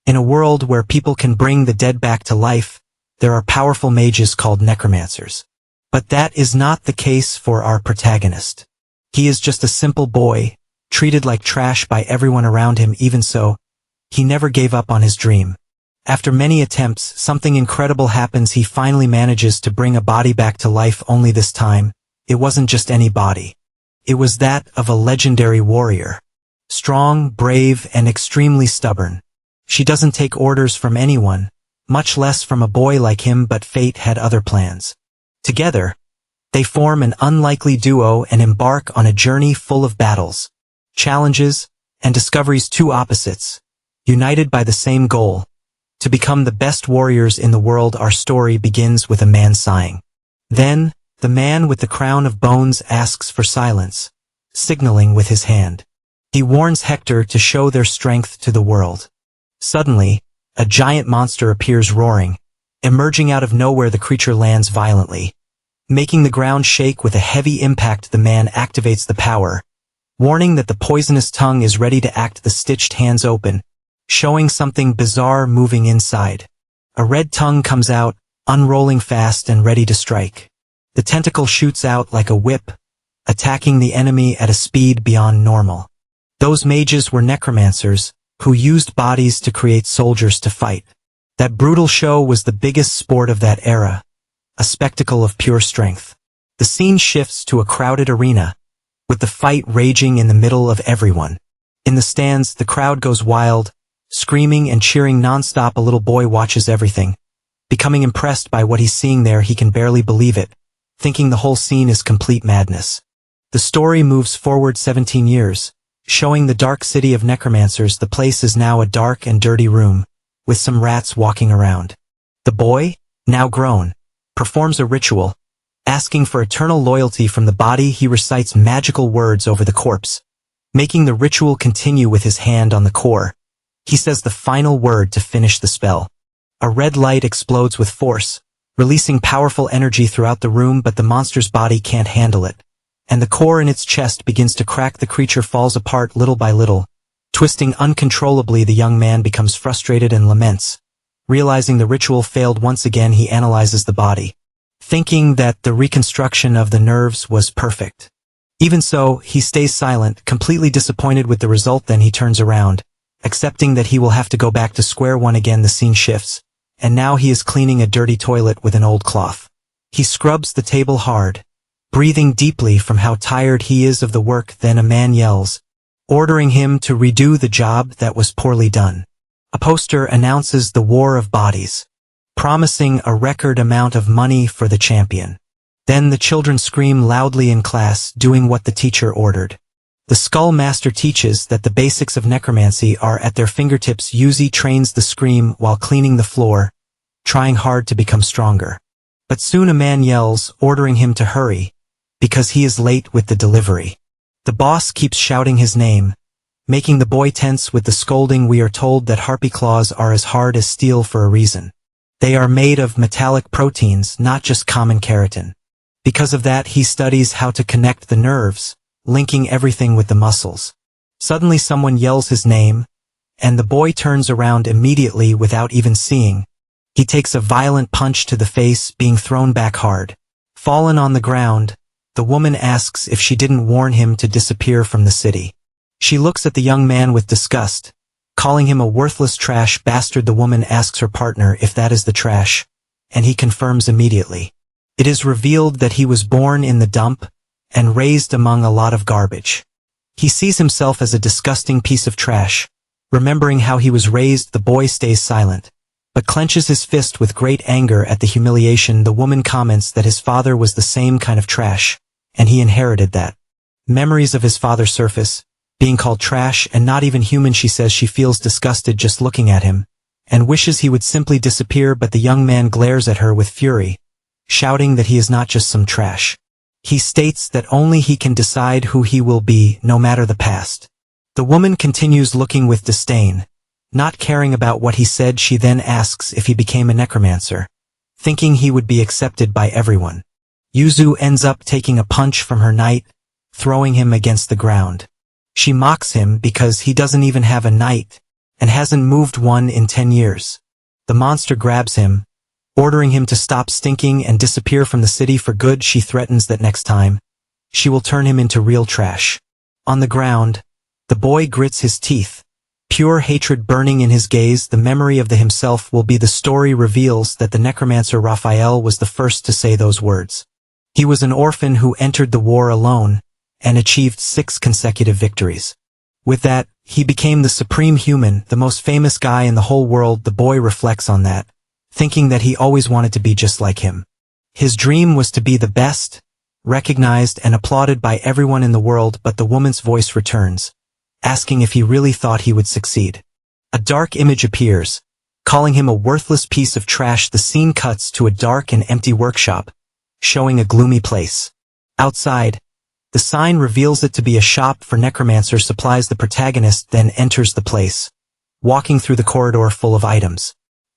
In a world where people can bring the dead back to life, there are powerful mages called necromancers. But that is not the case for our protagonist. He is just a simple boy, treated like trash by everyone around him. Even so, he never gave up on his dream. After many attempts, something incredible happens. He finally manages to bring a body back to life, only this time, it wasn't just any body. It was that of a legendary warrior. Strong, brave, and extremely stubborn. She doesn't take orders from anyone, much less from a boy like him, but fate had other plans. Together, they form an unlikely duo and embark on a journey full of battles, challenges, and discoveries. Two opposites, united by the same goal, to become the best warriors in the world. Our story begins with a man sighing. Then, the man with the crown of bones asks for silence, signaling with his hand. He warns Hector to show their strength to the world. Suddenly, a giant monster appears roaring. Emerging out of nowhere, the creature lands violently, making the ground shake. With a heavy impact, the man activates the power, warning that the poisonous tongue is ready to act. The stitched hands open, showing something bizarre moving inside. A red tongue comes out, unrolling fast and ready to strike. The tentacle shoots out like a whip, attacking the enemy at a speed beyond normal. Those mages were necromancers, who used bodies to create soldiers to fight. That brutal show was the biggest sport of that era, a spectacle of pure strength. The scene shifts to a crowded arena, with the fight raging in the middle of everyone. In the stands, the crowd goes wild, screaming and cheering nonstop. A little boy watches everything, becoming impressed by what he's seeing there. He can barely believe it, thinking the whole scene is complete madness. The story moves forward 17 years, showing the dark city of necromancers. The place is now a dark and dirty room, with some rats walking around. The boy, now grown, performs a ritual, asking for eternal loyalty from the body. He recites magical words over the corpse, making the ritual continue. With his hand on the core, he says the final word to finish the spell. A red light explodes with force, releasing powerful energy throughout the room, but the monster's body can't handle it, and the core in its chest begins to crack. The creature falls apart little by little, twisting uncontrollably. The young man becomes frustrated and laments. Realizing the ritual failed once again, he analyzes the body, thinking that the reconstruction of the nerves was perfect. Even so, he stays silent, completely disappointed with the result. Then he turns around, accepting that he will have to go back to square one again. The scene shifts, and now he is cleaning a dirty toilet with an old cloth. He scrubs the table hard, breathing deeply from how tired he is of the work. Then a man yells, ordering him to redo the job that was poorly done. A poster announces the war of bodies, promising a record amount of money for the champion. Then the children scream loudly in class, doing what the teacher ordered. The Skull Master teaches that the basics of necromancy are at their fingertips. Yuzi trains the scream while cleaning the floor, trying hard to become stronger. But soon a man yells, ordering him to hurry, because he is late with the delivery. The boss keeps shouting his name, making the boy tense with the scolding. We are told that harpy claws are as hard as steel for a reason. They are made of metallic proteins, not just common keratin. Because of that, he studies how to connect the nerves, linking everything with the muscles. Suddenly someone yells his name, and the boy turns around immediately without even seeing. He takes a violent punch to the face, being thrown back hard. Fallen on the ground, the woman asks if she didn't warn him to disappear from the city. She looks at the young man with disgust, calling him a worthless trash bastard. The woman asks her partner if that is the trash, and he confirms immediately. It is revealed that he was born in the dump and raised among a lot of garbage. He sees himself as a disgusting piece of trash. Remembering how he was raised, the boy stays silent, but clenches his fist with great anger at the humiliation. The woman comments that his father was the same kind of trash, and he inherited that. Memories of his father surface, being called trash and not even human. She says she feels disgusted just looking at him, and wishes he would simply disappear, but the young man glares at her with fury, shouting that he is not just some trash. He states that only he can decide who he will be, no matter the past. The woman continues looking with disdain, not caring about what he said. She then asks if he became a necromancer, thinking he would be accepted by everyone. Yuzu ends up taking a punch from her knight, throwing him against the ground. She mocks him because he doesn't even have a knight, and hasn't moved one in 10 years. The monster grabs him, ordering him to stop stinking and disappear from the city for good. She threatens that next time, she will turn him into real trash. On the ground, the boy grits his teeth, pure hatred burning in his gaze. The memory of the himself will be the story reveals that the necromancer Raphael was the first to say those words. He was an orphan who entered the war alone and achieved 6 consecutive victories. With that, he became the supreme human, the most famous guy in the whole world. The boy reflects on that, thinking that he always wanted to be just like him. His dream was to be the best, recognized and applauded by everyone in the world. But the woman's voice returns, asking if he really thought he would succeed. A dark image appears, calling him a worthless piece of trash. The scene cuts to a dark and empty workshop, showing a gloomy place. Outside, the sign reveals it to be a shop for necromancer supplies. The protagonist then enters the place, walking through the corridor full of items.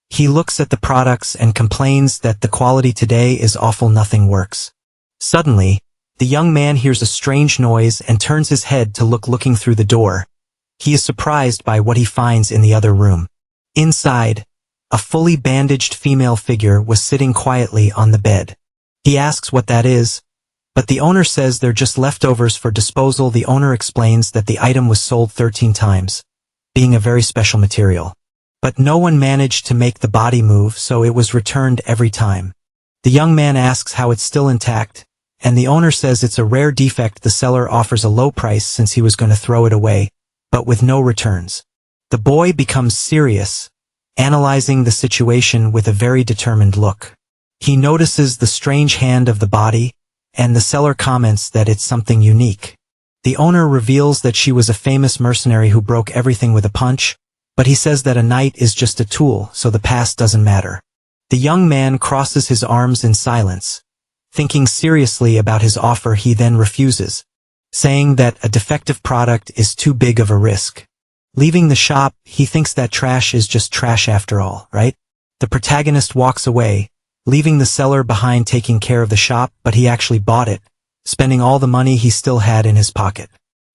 He looks at the products and complains that the quality today is awful, nothing works. Suddenly, the young man hears a strange noise and turns his head to looking through the door. He is surprised by what he finds in the other room. Inside, a fully bandaged female figure was sitting quietly on the bed. He asks what that is, but the owner says they're just leftovers for disposal. The owner explains that the item was sold 13 times, being a very special material. But no one managed to make the body move, so it was returned every time. The young man asks how it's still intact, and the owner says it's a rare defect. The seller offers a low price since he was going to throw it away, but with no returns. The boy becomes serious, analyzing the situation with a very determined look. He notices the strange hand of the body, and the seller comments that it's something unique. The owner reveals that she was a famous mercenary who broke everything with a punch, but he says that a knight is just a tool, so the past doesn't matter. The young man crosses his arms in silence, thinking seriously about his offer. He then refuses, saying that a defective product is too big of a risk. Leaving the shop, he thinks that trash is just trash after all, right? The protagonist walks away, leaving the seller behind taking care of the shop, but he actually bought it, spending all the money he still had in his pocket.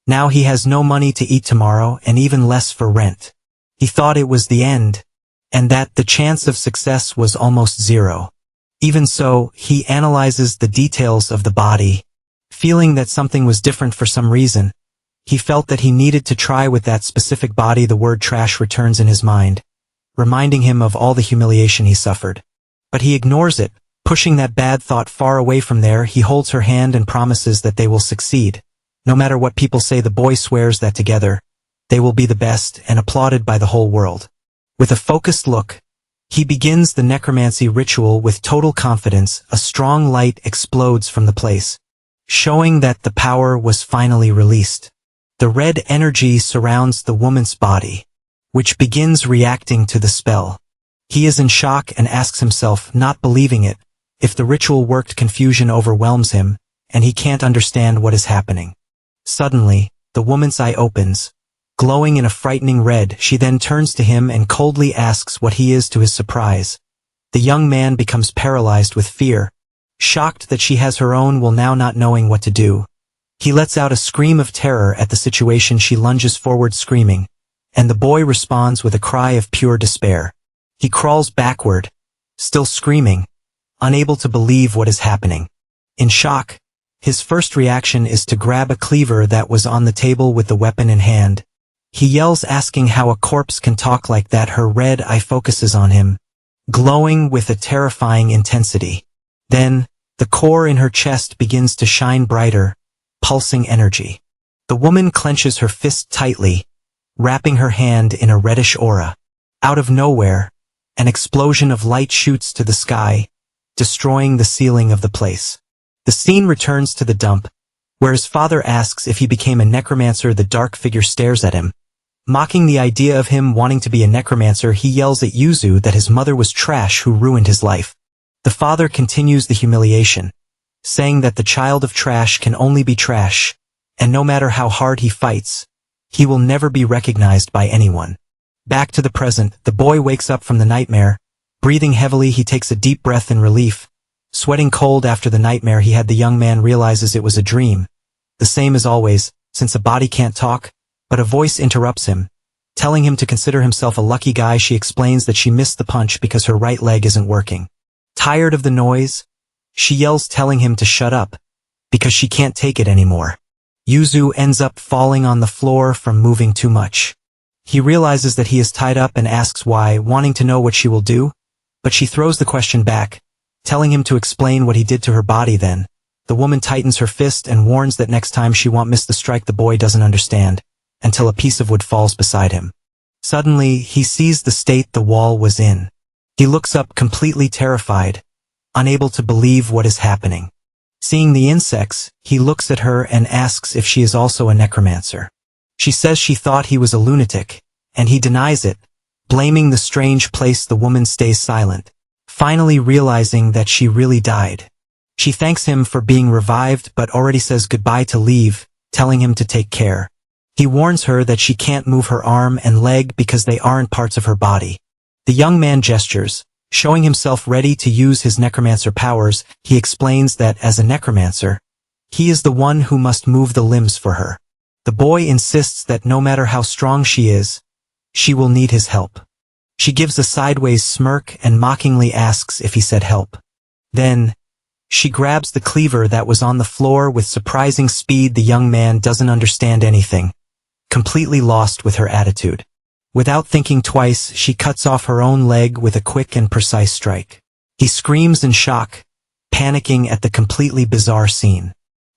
Now he has no money to eat tomorrow and even less for rent. He thought it was the end, and that the chance of success was almost zero. Even so, he analyzes the details of the body, feeling that something was different for some reason. He felt that he needed to try with that specific body. The word trash returns in his mind, reminding him of all the humiliation he suffered. But he ignores it, pushing that bad thought far away from there. He holds her hand and promises that they will succeed. No matter what people say, the boy swears that together, they will be the best and applauded by the whole world. With a focused look, he begins the necromancy ritual with total confidence. A strong light explodes from the place, showing that the power was finally released. The red energy surrounds the woman's body, which begins reacting to the spell. He is in shock and asks himself, not believing it, if the ritual worked. Confusion overwhelms him, and he can't understand what is happening. Suddenly, the woman's eye opens, glowing in a frightening red. She then turns to him and coldly asks what he is. To his surprise, the young man becomes paralyzed with fear, shocked that she has her own will now, not knowing what to do. He lets out a scream of terror at the situation. She lunges forward screaming, and the boy responds with a cry of pure despair. He crawls backward, still screaming, unable to believe what is happening. In shock, his first reaction is to grab a cleaver that was on the table with the weapon in hand. He yells, asking how a corpse can talk like that. Her red eye focuses on him, glowing with a terrifying intensity. Then, the core in her chest begins to shine brighter, pulsing energy. The woman clenches her fist tightly, wrapping her hand in a reddish aura. Out of nowhere, an explosion of light shoots to the sky, destroying the ceiling of the place. The scene returns to the dump, where his father asks if he became a necromancer. The dark figure stares at him, mocking the idea of him wanting to be a necromancer. He yells at Yuzu that his mother was trash who ruined his life. The father continues the humiliation, saying that the child of trash can only be trash, and no matter how hard he fights, he will never be recognized by anyone. Back to the present, the boy wakes up from the nightmare. Breathing heavily, he takes a deep breath in relief. Sweating cold after the nightmare he had, the young man realizes it was a dream. The same as always, since a body can't talk, but a voice interrupts him, Telling him to consider himself a lucky guy, she explains that she missed the punch because her right leg isn't working. Tired of the noise, she yells, telling him to shut up, because she can't take it anymore. Yuzu ends up falling on the floor from moving too much. He realizes that he is tied up and asks why, wanting to know what she will do, but she throws the question back, telling him to explain what he did to her body. Then the woman tightens her fist and warns that next time she won't miss the strike. The boy doesn't understand, until a piece of wood falls beside him. Suddenly, he sees the state the wall was in. He looks up completely terrified, unable to believe what is happening. Seeing the insects, he looks at her and asks if she is also a necromancer. She says she thought he was a lunatic, and he denies it, blaming the strange place. The woman stays silent, finally realizing that she really died. She thanks him for being revived but already says goodbye to leave, telling him to take care. He warns her that she can't move her arm and leg because they aren't parts of her body. The young man gestures, showing himself ready to use his necromancer powers. He explains that as a necromancer, he is the one who must move the limbs for her. The boy insists that no matter how strong she is, she will need his help. She gives a sideways smirk and mockingly asks if he said help. Then, she grabs the cleaver that was on the floor with surprising speed. The young man doesn't understand anything, completely lost with her attitude. Without thinking twice, she cuts off her own leg with a quick and precise strike. He screams in shock, panicking at the completely bizarre scene.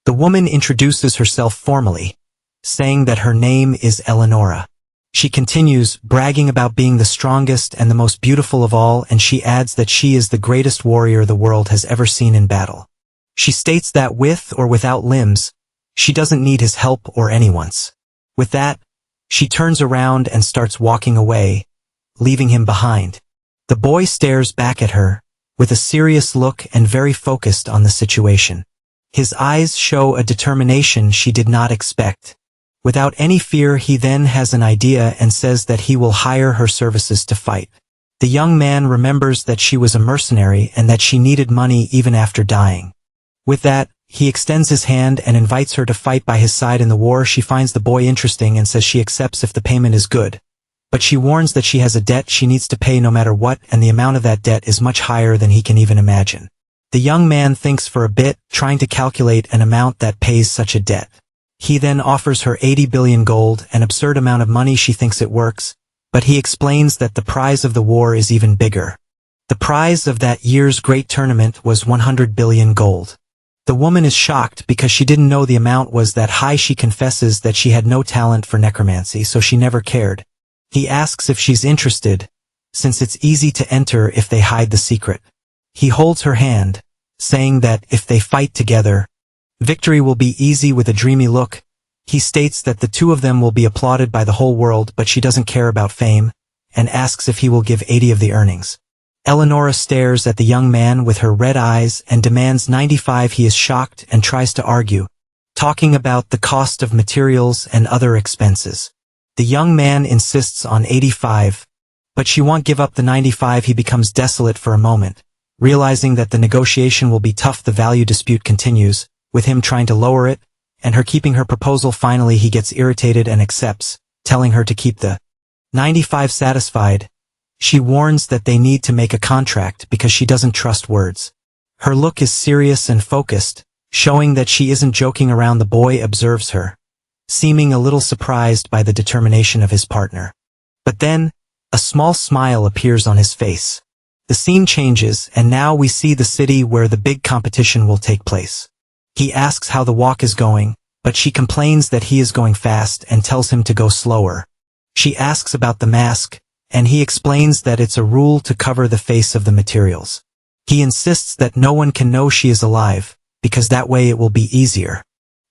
The woman introduces herself formally, saying that her name is Eleonora. She continues, bragging about being the strongest and the most beautiful of all, and she adds that she is the greatest warrior the world has ever seen in battle. She states that with or without limbs, she doesn't need his help or anyone's. With that, she turns around and starts walking away, leaving him behind. The boy stares back at her, with a serious look and very focused on the situation. His eyes show a determination she did not expect. Without any fear, he then has an idea and says that he will hire her services to fight. The young man remembers that she was a mercenary and that she needed money even after dying. With that, he extends his hand and invites her to fight by his side in the war. She finds the boy interesting and says she accepts if the payment is good. But she warns that she has a debt she needs to pay no matter what, and the amount of that debt is much higher than he can even imagine. The young man thinks for a bit, trying to calculate an amount that pays such a debt. He then offers her 80 billion gold, an absurd amount of money. She thinks it works, but he explains that the prize of the war is even bigger. The prize of that year's great tournament was 100 billion gold. The woman is shocked because she didn't know the amount was that high. She confesses that she had no talent for necromancy, so she never cared. He asks if she's interested, since it's easy to enter if they hide the secret. He holds her hand, saying that if they fight together, victory will be easy. With a dreamy look, he states that the two of them will be applauded by the whole world, but she doesn't care about fame, and asks if he will give 80 of the earnings. Eleonora stares at the young man with her red eyes and demands 95. He is shocked and tries to argue, talking about the cost of materials and other expenses. The young man insists on 85, but she won't give up the 95. He becomes desolate for a moment, realizing that the negotiation will be tough. The value dispute continues, with him trying to lower it, and her keeping her proposal. Finally, he gets irritated and accepts, telling her to keep the 95. Satisfied, she warns that they need to make a contract because she doesn't trust words. Her look is serious and focused, showing that she isn't joking around. The boy observes her, seeming a little surprised by the determination of his partner. But then, a small smile appears on his face. The scene changes, and now we see the city where the big competition will take place. He asks how the walk is going, but she complains that he is going fast and tells him to go slower. She asks about the mask, and he explains that it's a rule to cover the face of the materials. He insists that no one can know she is alive, because that way it will be easier.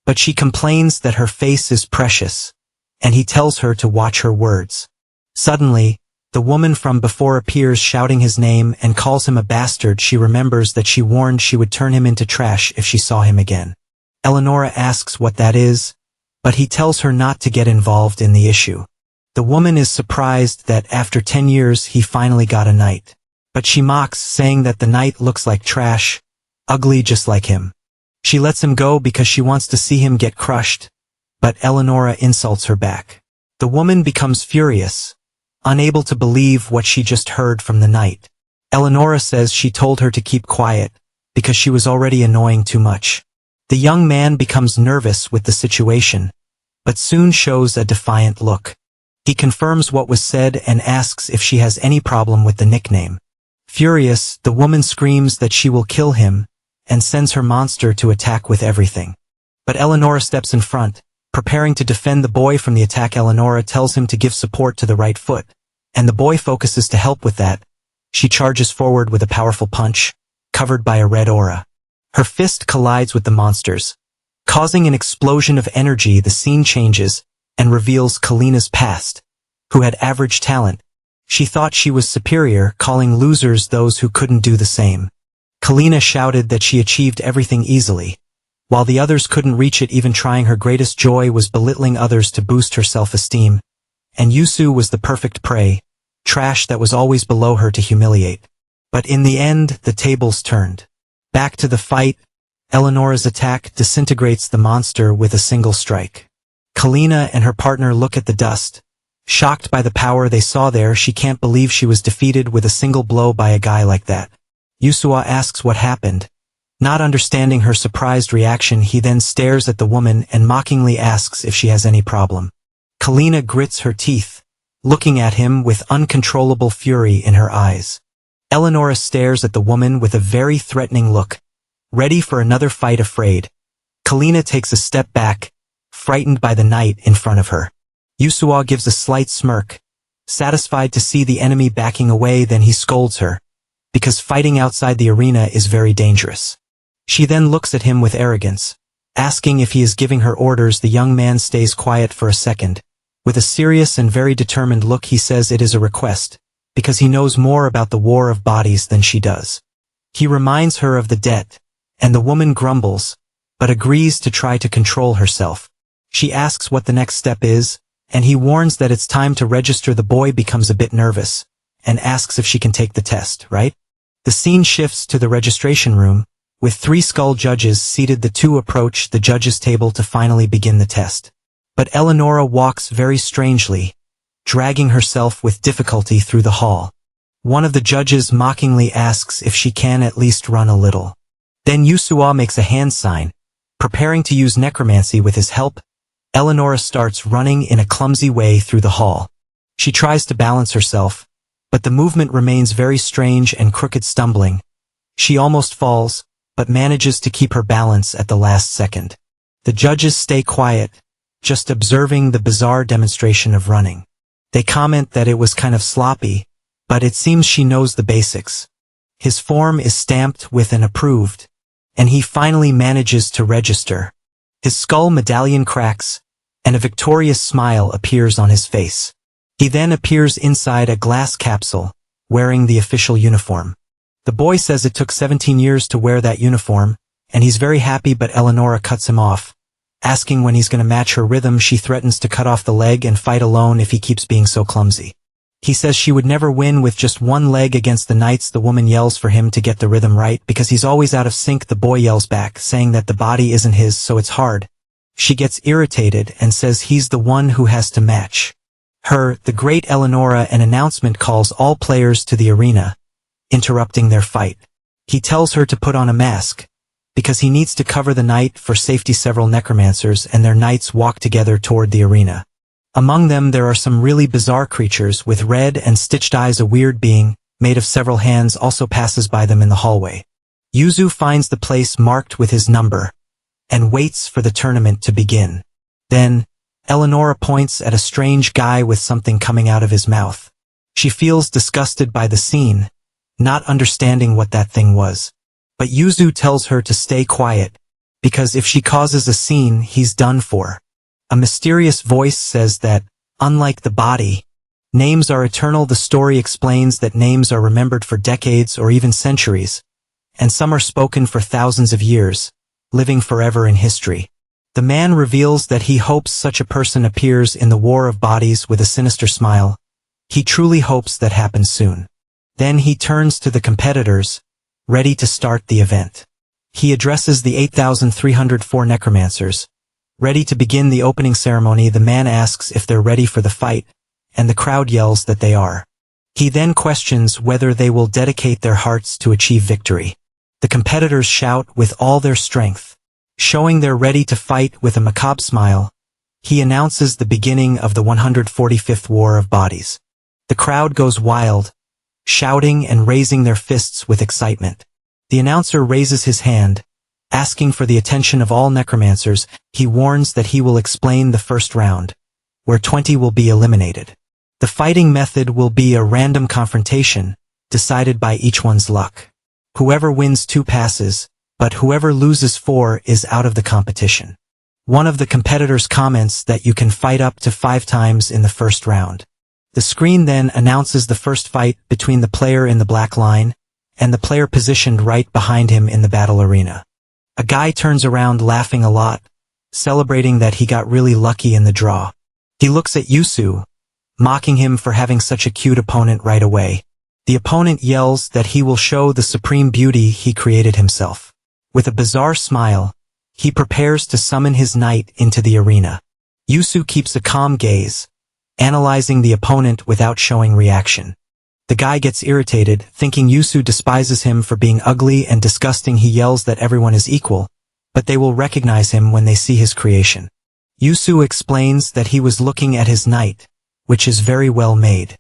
But she complains that her face is precious, and he tells her to watch her words. Suddenly, the woman from before appears, shouting his name and calls him a bastard. She remembers that she warned she would turn him into trash if she saw him again. Eleonora asks what that is, but he tells her not to get involved in the issue. The woman is surprised that after 10 years he finally got a knight. But she mocks, saying that the knight looks like trash, ugly just like him. She lets him go because she wants to see him get crushed, but Eleonora insults her back. The woman becomes furious, unable to believe what she just heard from the knight. Eleonora says she told her to keep quiet, because she was already annoying too much. The young man becomes nervous with the situation, but soon shows a defiant look. He confirms what was said and asks if she has any problem with the nickname. Furious, the woman screams that she will kill him, and sends her monster to attack with everything. But Eleonora steps in front, preparing to defend the boy from the attack. Eleonora tells him to give support to the right foot, and the boy focuses to help with that. She charges forward with a powerful punch, covered by a red aura. Her fist collides with the monster's, causing an explosion of energy. The scene changes, and reveals Kalina's past, who had average talent. She thought she was superior, calling losers those who couldn't do the same. Kalina shouted that she achieved everything easily, while the others couldn't reach it. Even trying, her greatest joy was belittling others to boost her self-esteem. And Yusu was the perfect prey, trash that was always below her to humiliate. But in the end, the tables turned. Back to the fight, Eleonora's attack disintegrates the monster with a single strike. Kalina and her partner look at the dust, shocked by the power they saw there. She can't believe she was defeated with a single blow by a guy like that. Yusua asks what happened. Not understanding her surprised reaction, he then stares at the woman and mockingly asks if she has any problem. Kalina grits her teeth, looking at him with uncontrollable fury in her eyes. Eleonora stares at the woman with a very threatening look, ready for another fight. Afraid, Kalina takes a step back, frightened by the knight in front of her. Yusua gives a slight smirk, satisfied to see the enemy backing away. Then he scolds her, because fighting outside the arena is very dangerous. She then looks at him with arrogance, asking if he is giving her orders. The young man stays quiet for a second. With a serious and very determined look, he says it is a request, because he knows more about the war of bodies than she does. He reminds her of the debt, and the woman grumbles, but agrees to try to control herself. She asks what the next step is, and he warns that it's time to register. The boy becomes a bit nervous, and asks if she can take the test, right? The scene shifts to the registration room, with 3 skull judges seated. The 2 approach the judges' table to finally begin the test. But Eleonora walks very strangely, dragging herself with difficulty through the hall. One of the judges mockingly asks if she can at least run a little. Then Yusua makes a hand sign, preparing to use necromancy with his help. Eleonora starts running in a clumsy way through the hall. She tries to balance herself, but the movement remains very strange and crooked. Stumbling, she almost falls, but manages to keep her balance at the last second. The judges stay quiet, just observing the bizarre demonstration of running. They comment that it was kind of sloppy, but it seems she knows the basics. His form is stamped with an approved, and he finally manages to register. His skull medallion cracks, and a victorious smile appears on his face. He then appears inside a glass capsule, wearing the official uniform. The boy says it took 17 years to wear that uniform, and he's very happy, but Eleonora cuts him off, asking when he's going to match her rhythm. She threatens to cut off the leg and fight alone if he keeps being so clumsy. He says she would never win with just one leg against the knights. The woman yells for him to get the rhythm right because he's always out of sync. The boy yells back, saying that the body isn't his, so it's hard. She gets irritated and says he's the one who has to match her. The great Eleonora. An announcement calls all players to the arena, interrupting their fight. He tells her to put on a mask, because he needs to cover the knight for safety. Several necromancers and their knights walk together toward the arena. Among them there are some really bizarre creatures with red and stitched eyes. A weird being, made of several hands, also passes by them in the hallway. Yuzu finds the place marked with his number, and waits for the tournament to begin. Then, Eleonora points at a strange guy with something coming out of his mouth. She feels disgusted by the scene, not understanding what that thing was. But Yuzu tells her to stay quiet, because if she causes a scene, he's done for. A mysterious voice says that, unlike the body, names are eternal. The story explains that names are remembered for decades or even centuries, and some are spoken for thousands of years, living forever in history. The man reveals that he hopes such a person appears in the war of bodies with a sinister smile. He truly hopes that happens soon. Then he turns to the competitors, ready to start the event. He addresses the 8,304 necromancers, Ready to begin the opening ceremony, the man asks if they're ready for the fight, and the crowd yells that they are. He then questions whether they will dedicate their hearts to achieve victory. The competitors shout with all their strength. Showing they're ready to fight with a macabre smile, he announces the beginning of the 145th War of Bodies. The crowd goes wild, shouting and raising their fists with excitement. The announcer raises his hand, asking for the attention of all necromancers. He warns that he will explain the first round, where 20 will be eliminated. The fighting method will be a random confrontation, decided by each one's luck. Whoever wins 2 passes, but whoever loses 4 is out of the competition. One of the competitors comments that you can fight up to 5 times in the first round. The screen then announces the first fight between the player in the black line and the player positioned right behind him in the battle arena. A guy turns around laughing a lot, celebrating that he got really lucky in the draw. He looks at Yusu, mocking him for having such a cute opponent right away. The opponent yells that he will show the supreme beauty he created himself. With a bizarre smile, he prepares to summon his knight into the arena. Yusu keeps a calm gaze, analyzing the opponent without showing reaction. The guy gets irritated, thinking Yusu despises him for being ugly and disgusting. He yells that everyone is equal, but they will recognize him when they see his creation. Yusu explains that he was looking at his knight, which is very well made.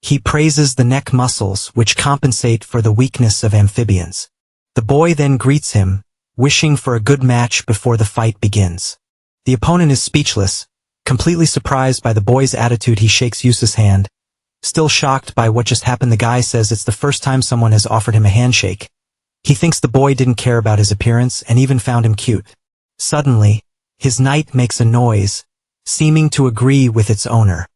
He praises the neck muscles, which compensate for the weakness of amphibians. The boy then greets him, wishing for a good match before the fight begins. The opponent is speechless, completely surprised by the boy's attitude. He shakes Yusu's hand. Still shocked by what just happened, the guy says it's the first time someone has offered him a handshake. He thinks the boy didn't care about his appearance and even found him cute. Suddenly, his knight makes a noise, seeming to agree with its owner.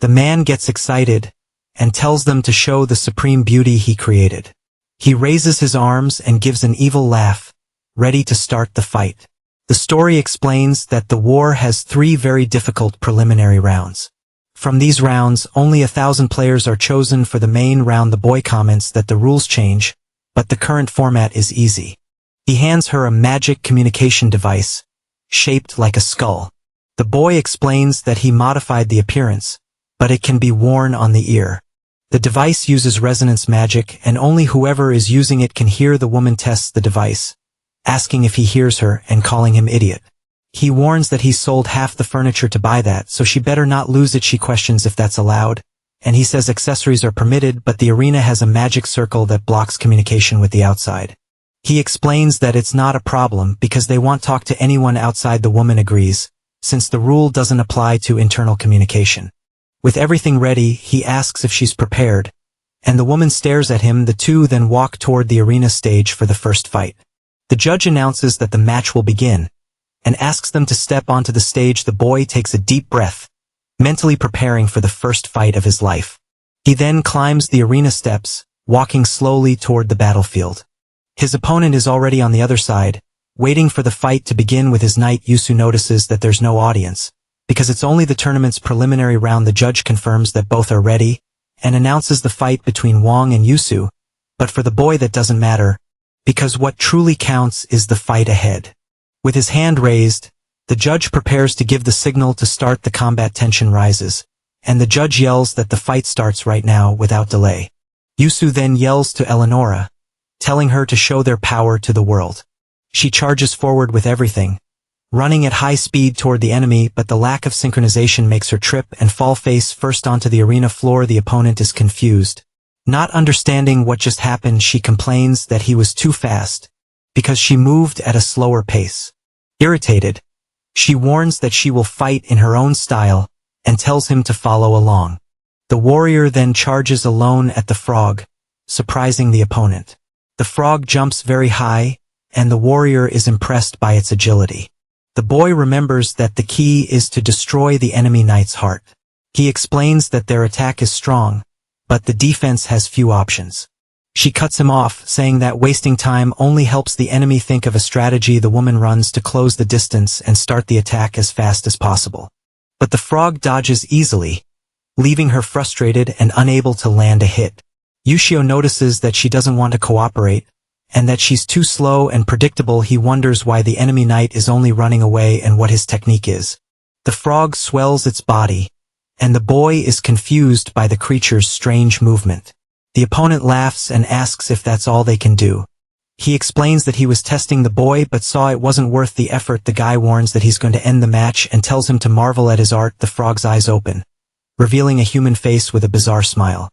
The man gets excited and tells them to show the supreme beauty he created. He raises his arms and gives an evil laugh, ready to start the fight. The story explains that the war has 3 very difficult preliminary rounds. From these rounds, only 1,000 players are chosen for the main round. The boy comments that the rules change, but the current format is easy. He hands her a magic communication device, shaped like a skull. The boy explains that he modified the appearance, but it can be worn on the ear. The device uses resonance magic, and only whoever is using it can hear. The woman tests the device, asking if he hears her and calling him idiot. He warns that he sold half the furniture to buy that, so she better not lose it. She questions if that's allowed, and he says accessories are permitted, but the arena has a magic circle that blocks communication with the outside. He explains that it's not a problem because they won't talk to anyone outside. The woman agrees, since the rule doesn't apply to internal communication. With everything ready, he asks if she's prepared, and the woman stares at him. The two then walk toward the arena stage for the first fight. The judge announces that the match will begin, and asks them to step onto the stage. The boy takes a deep breath, mentally preparing for the first fight of his life. He then climbs the arena steps, walking slowly toward the battlefield. His opponent is already on the other side, waiting for the fight to begin with his knight. Yusu notices that there's no audience, because it's only the tournament's preliminary round. The judge confirms that both are ready, and announces the fight between Wang and Yusu, but for the boy that doesn't matter, because what truly counts is the fight ahead. With his hand raised, the judge prepares to give the signal to start. The combat tension rises, and the judge yells that the fight starts right now without delay. Yusu then yells to Eleonora, telling her to show their power to the world. She charges forward with everything, running at high speed toward the enemy, but the lack of synchronization makes her trip and fall face first onto the arena floor. The opponent is confused. Not understanding what just happened, she complains that he was too fast, because she moved at a slower pace. Irritated, she warns that she will fight in her own style, and tells him to follow along. The warrior then charges alone at the frog, surprising the opponent. The frog jumps very high, and the warrior is impressed by its agility. The boy remembers that the key is to destroy the enemy knight's heart. He explains that their attack is strong, but the defense has few options. She cuts him off, saying that wasting time only helps the enemy think of a strategy. The woman runs to close the distance and start the attack as fast as possible. But the frog dodges easily, leaving her frustrated and unable to land a hit. Yushio notices that she doesn't want to cooperate, and that she's too slow and predictable. He wonders why the enemy knight is only running away and what his technique is. The frog swells its body, and the boy is confused by the creature's strange movement. The opponent laughs and asks if that's all they can do. He explains that he was testing the boy but saw it wasn't worth the effort. The guy warns that he's going to end the match and tells him to marvel at his art. The frog's eyes open, revealing a human face with a bizarre smile.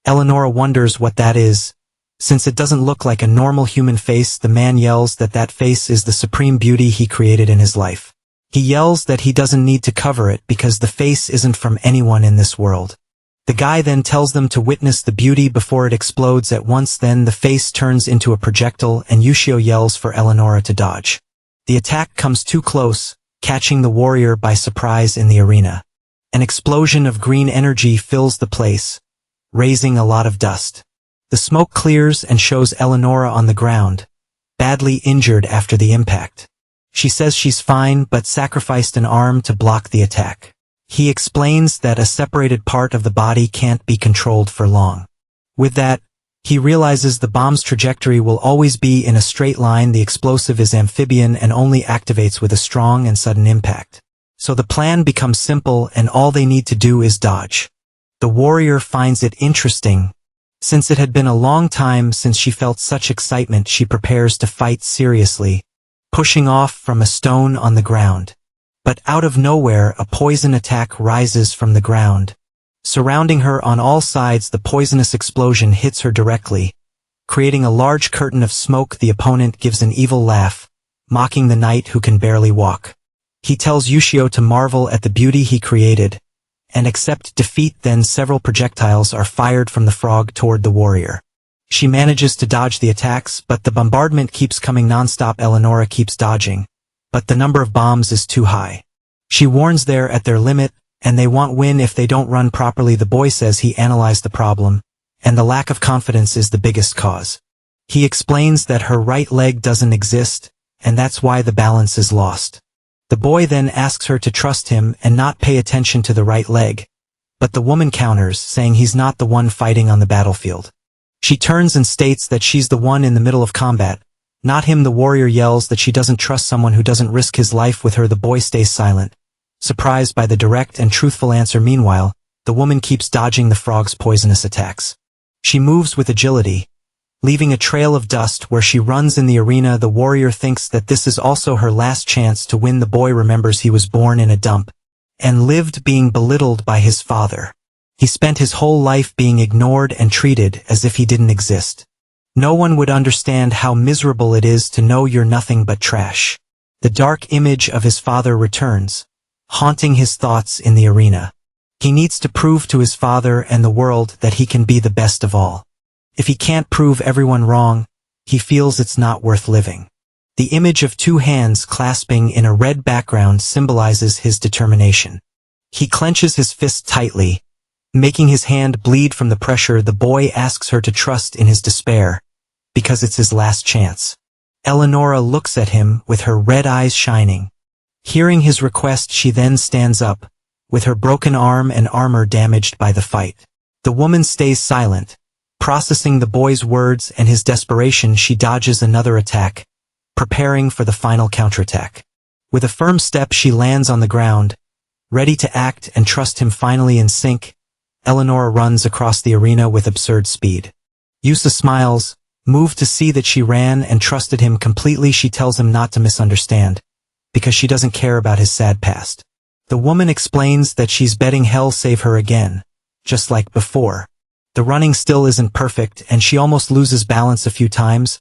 Eleonora wonders what that is. Since it doesn't look like a normal human face, the man yells that that face is the supreme beauty he created in his life. He yells that he doesn't need to cover it because the face isn't from anyone in this world. The guy then tells them to witness the beauty before it explodes at once. Then the face turns into a projectile and Yushio yells for Eleonora to dodge. The attack comes too close, catching the warrior by surprise in the arena. An explosion of green energy fills the place, raising a lot of dust. The smoke clears and shows Eleonora on the ground, badly injured after the impact. She says she's fine but sacrificed an arm to block the attack. He explains that a separated part of the body can't be controlled for long. With that, he realizes the bomb's trajectory will always be in a straight line. The explosive is amphibian and only activates with a strong and sudden impact. So the plan becomes simple and all they need to do is dodge. The warrior finds it interesting. Since it had been a long time since she felt such excitement, she prepares to fight seriously, pushing off from a stone on the ground. But out of nowhere, a poison attack rises from the ground. Surrounding her on all sides, the poisonous explosion hits her directly, creating a large curtain of smoke. The opponent gives an evil laugh, mocking the knight who can barely walk. He tells Yushio to marvel at the beauty he created, and accept defeat. Then several projectiles are fired from the frog toward the warrior. She manages to dodge the attacks, but the bombardment keeps coming non-stop. Eleonora keeps dodging, but the number of bombs is too high. She warns they're at their limit, and they won't win if they don't run properly. The boy says he analyzed the problem, and the lack of confidence is the biggest cause. He explains that her right leg doesn't exist, and that's why the balance is lost. The boy then asks her to trust him and not pay attention to the right leg, but the woman counters, saying he's not the one fighting on the battlefield. She turns and states that she's the one in the middle of combat, not him. The warrior yells that she doesn't trust someone who doesn't risk his life with her. The boy stays silent, surprised by the direct and truthful answer. Meanwhile, the woman keeps dodging the frog's poisonous attacks. She moves with agility, leaving a trail of dust where she runs in the arena. The warrior thinks that this is also her last chance to win. The boy remembers he was born in a dump and lived being belittled by his father. He spent his whole life being ignored and treated as if he didn't exist. No one would understand how miserable it is to know you're nothing but trash. The dark image of his father returns, haunting his thoughts in the arena. He needs to prove to his father and the world that he can be the best of all. If he can't prove everyone wrong, he feels it's not worth living. The image of two hands clasping in a red background symbolizes his determination. He clenches his fist tightly, making his hand bleed from the pressure. The boy asks her to trust in his despair, because it's his last chance. Eleonora looks at him with her red eyes shining. Hearing his request, she then stands up, with her broken arm and armor damaged by the fight. The woman stays silent, processing the boy's words and his desperation. She dodges another attack, preparing for the final counterattack. With a firm step, she lands on the ground, ready to act and trust him. Finally in sync, Eleonora runs across the arena with absurd speed. Yusa smiles, moved to see that she ran and trusted him completely. She tells him not to misunderstand, because she doesn't care about his sad past. The woman explains that she's betting hell save her again, just like before. The running still isn't perfect and she almost loses balance a few times,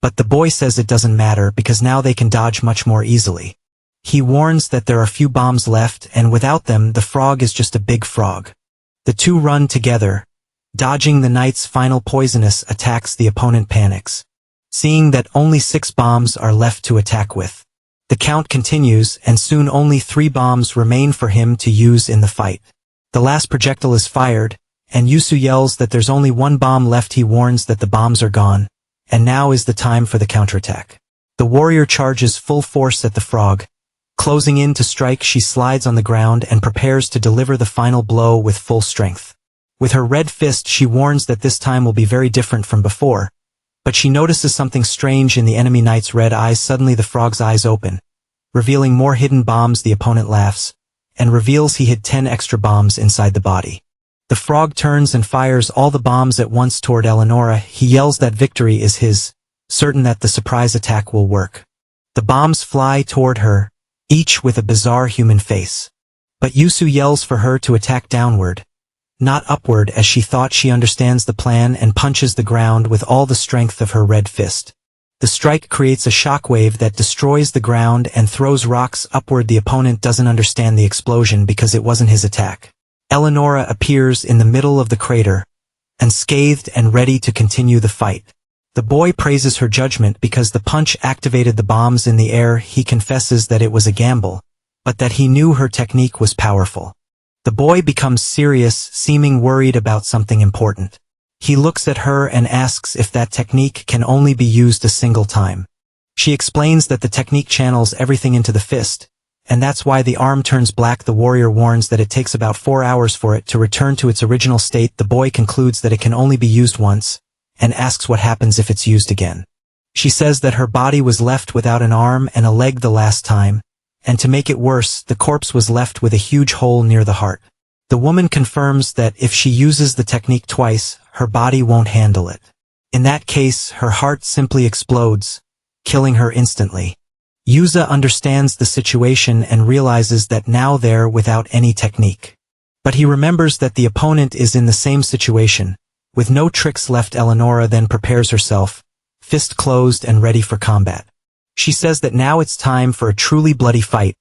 but the boy says it doesn't matter because now they can dodge much more easily. He warns that there are few bombs left and without them the frog is just a big frog. The two run together, dodging the knight's final poisonous attacks. The opponent panics, seeing that only 6 bombs are left to attack with. The count continues and soon only 3 bombs remain for him to use in the fight. The last projectile is fired, and Yusu yells that there's only 1 bomb left. He warns that the bombs are gone, and now is the time for the counterattack. The warrior charges full force at the frog. Closing in to strike, she slides on the ground and prepares to deliver the final blow with full strength. With her red fist, she warns that this time will be very different from before, But she notices something strange in the enemy knight's red eyes. Suddenly the frog's eyes open, revealing more hidden bombs. The opponent laughs, and reveals he hid 10 extra bombs inside the body. The frog turns and fires all the bombs at once toward Eleonora. He yells that victory is his, certain that the surprise attack will work. The bombs fly toward her, each with a bizarre human face. But Yusu yells for her to attack downward, not upward, as she thought. She understands the plan and punches the ground with all the strength of her red fist. The strike creates a shockwave that destroys the ground and throws rocks upward. The opponent doesn't understand the explosion because it wasn't his attack. Eleonora appears in the middle of the crater, unscathed and ready to continue the fight. The boy praises her judgment because the punch activated the bombs in the air. He confesses that it was a gamble, but that he knew her technique was powerful. The boy becomes serious, seeming worried about something important. He looks at her and asks if that technique can only be used a single time. She explains that the technique channels everything into the fist, and that's why the arm turns black. The warrior warns that it takes about 4 hours for it to return to its original state. The boy concludes that it can only be used once, and asks what happens if it's used again. She says that her body was left without an arm and a leg the last time, and to make it worse, the corpse was left with a huge hole near the heart. The woman confirms that if she uses the technique twice, her body won't handle it. In that case, her heart simply explodes, killing her instantly. Yuza understands the situation and realizes that now they're without any technique. But he remembers that the opponent is in the same situation, with no tricks left. Eleonora then prepares herself, fist closed and ready for combat. She says that now it's time for a truly bloody fight.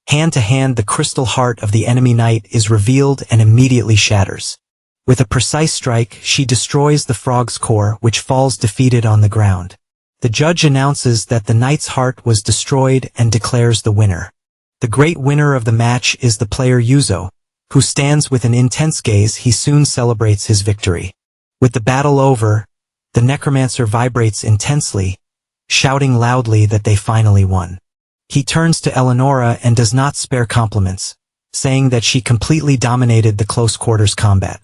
Hand to hand, the crystal heart of the enemy knight is revealed and immediately shatters. With a precise strike, she destroys the frog's core, which falls defeated on the ground. The judge announces that the knight's heart was destroyed and declares the winner. The great winner of the match is the player Yuzo, who stands with an intense gaze. He soon celebrates his victory. With the battle over, the necromancer vibrates intensely, shouting loudly that they finally won. He turns to Eleonora and does not spare compliments, saying that she completely dominated the close-quarters combat.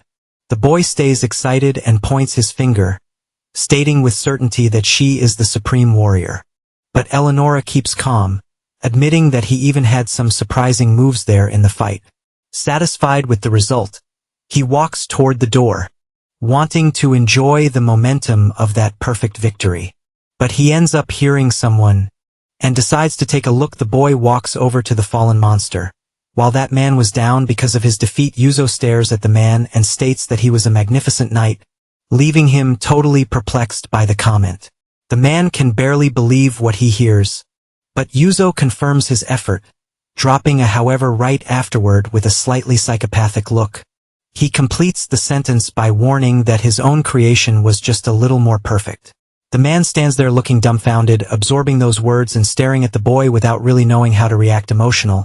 The boy stays excited and points his finger, stating with certainty that she is the supreme warrior. But Eleonora keeps calm, admitting that he even had some surprising moves there in the fight. Satisfied with the result, he walks toward the door, wanting to enjoy the momentum of that perfect victory. But he ends up hearing someone, and decides to take a look. The boy walks over to the fallen monster. While that man was down because of his defeat, Yuzo stares at the man and states that he was a magnificent knight, leaving him totally perplexed by the comment. The man can barely believe what he hears, but Yuzo confirms his effort, dropping a however right afterward with a slightly psychopathic look. He completes the sentence by warning that his own creation was just a little more perfect. The man stands there looking dumbfounded, absorbing those words and staring at the boy without really knowing how to react. Emotional,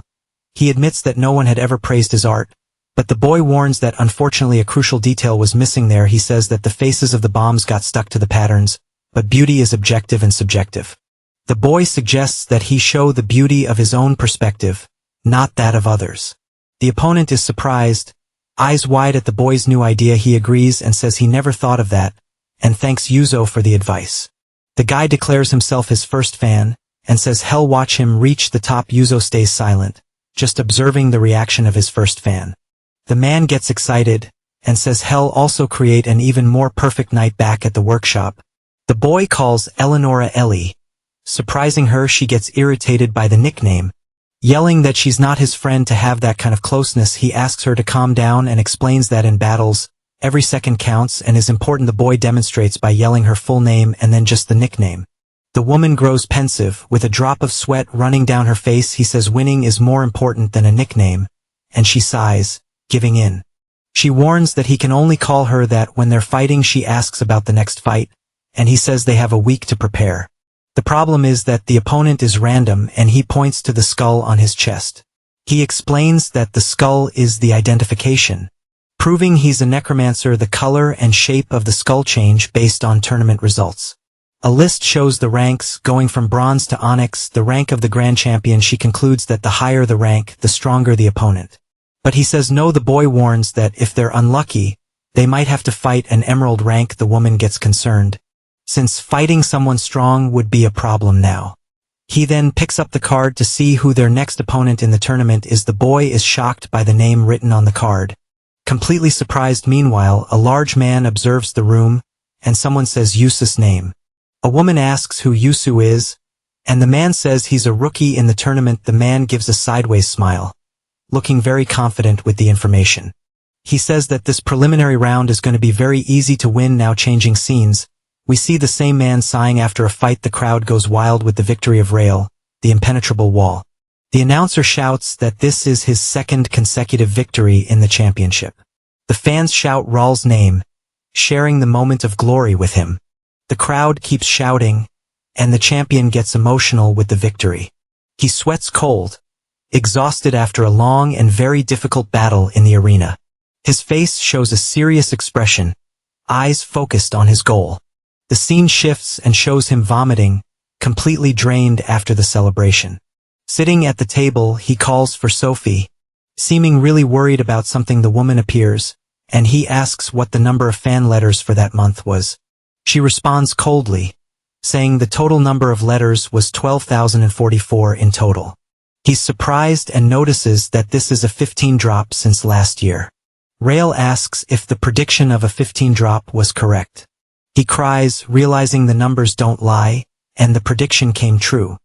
he admits that no one had ever praised his art, but the boy warns that unfortunately a crucial detail was missing there. He says that the faces of the bombs got stuck to the patterns, but beauty is objective and subjective. The boy suggests that he show the beauty of his own perspective, not that of others. The opponent is surprised, eyes wide at the boy's new idea. He agrees and says he never thought of that, and thanks Yuzo for the advice. The guy declares himself his first fan, and says hell watch him reach the top. Yuzo stays silent, just observing the reaction of his first fan. The man gets excited, and says hell also create an even more perfect night. Back at the workshop, the boy calls Eleonora Ellie. Surprising her, she gets irritated by the nickname, yelling that she's not his friend to have that kind of closeness. He asks her to calm down and explains that in battles, every second counts and is important. The boy demonstrates by yelling her full name and then just the nickname. The woman grows pensive, with a drop of sweat running down her face. He says winning is more important than a nickname, and she sighs, giving in. She warns that he can only call her that when they're fighting. She asks about the next fight, and he says they have a week to prepare. The problem is that the opponent is random, and he points to the skull on his chest. He explains that the skull is the identification, proving he's a necromancer. The color and shape of the skull change based on tournament results. A list shows the ranks, going from bronze to onyx, the rank of the grand champion. She concludes that the higher the rank, the stronger the opponent. But he says no. The boy warns that if they're unlucky, they might have to fight an emerald rank. The woman gets concerned, since fighting someone strong would be a problem now. He then picks up the card to see who their next opponent in the tournament is. The boy is shocked by the name written on the card. Completely surprised, meanwhile, a large man observes the room, and someone says Yusu's name. A woman asks who Yusu is, and the man says he's a rookie in the tournament. The man gives a sideways smile, looking very confident with the information. He says that this preliminary round is going to be very easy to win. Now changing scenes, we see the same man sighing after a fight. The crowd goes wild with the victory of Rail, the impenetrable wall. The announcer shouts that this is his second consecutive victory in the championship. The fans shout Raul's name, sharing the moment of glory with him. The crowd keeps shouting, and the champion gets emotional with the victory. He sweats cold, exhausted after a long and very difficult battle in the arena. His face shows a serious expression, eyes focused on his goal. The scene shifts and shows him vomiting, completely drained after the celebration. Sitting at the table, he calls for Sophie. Seeming really worried about something, the woman appears, and he asks what the number of fan letters for that month was. She responds coldly, saying the total number of letters was 12,044 in total. He's surprised and notices that this is a 15 drop since last year. Rail asks if the prediction of a 15 drop was correct. He cries, realizing the numbers don't lie, and the prediction came true.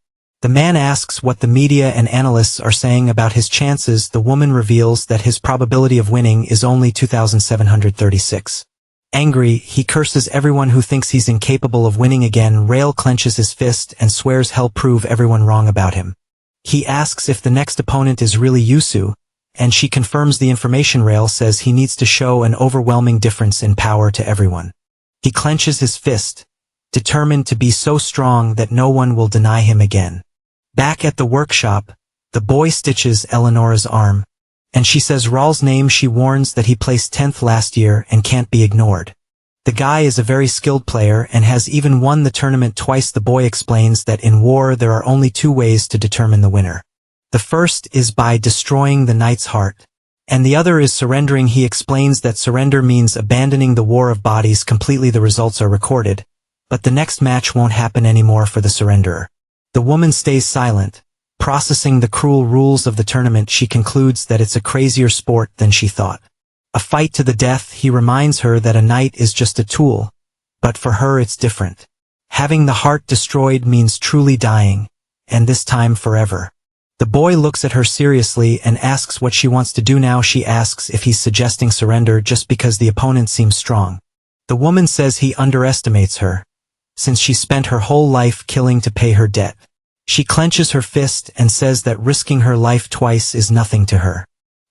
The man asks what the media and analysts are saying about his chances. The woman reveals that his probability of winning is only 2,736. Angry, he curses everyone who thinks he's incapable of winning again. Rail clenches his fist and swears he'll prove everyone wrong about him. He asks if the next opponent is really Yusu, and she confirms the information. Rail says he needs to show an overwhelming difference in power to everyone. He clenches his fist, determined to be so strong that no one will deny him again. Back at the workshop, the boy stitches Eleonora's arm, and she says Raul's name. She warns that he placed 10th last year and can't be ignored. The guy is a very skilled player and has even won the tournament twice. The boy explains that in war there are only two ways to determine the winner. The first is by destroying the knight's heart, and the other is surrendering. He explains that surrender means abandoning the war of bodies completely. The results are recorded, but the next match won't happen anymore for the surrenderer. The woman stays silent, processing the cruel rules of the tournament. She concludes that it's a crazier sport than she thought. A fight to the death. He reminds her that a knight is just a tool, but for her it's different. Having the heart destroyed means truly dying, and this time forever. The boy looks at her seriously and asks what she wants to do now. She asks if he's suggesting surrender just because the opponent seems strong. The woman says he underestimates her, since she spent her whole life killing to pay her debt. She clenches her fist and says that risking her life twice is nothing to her.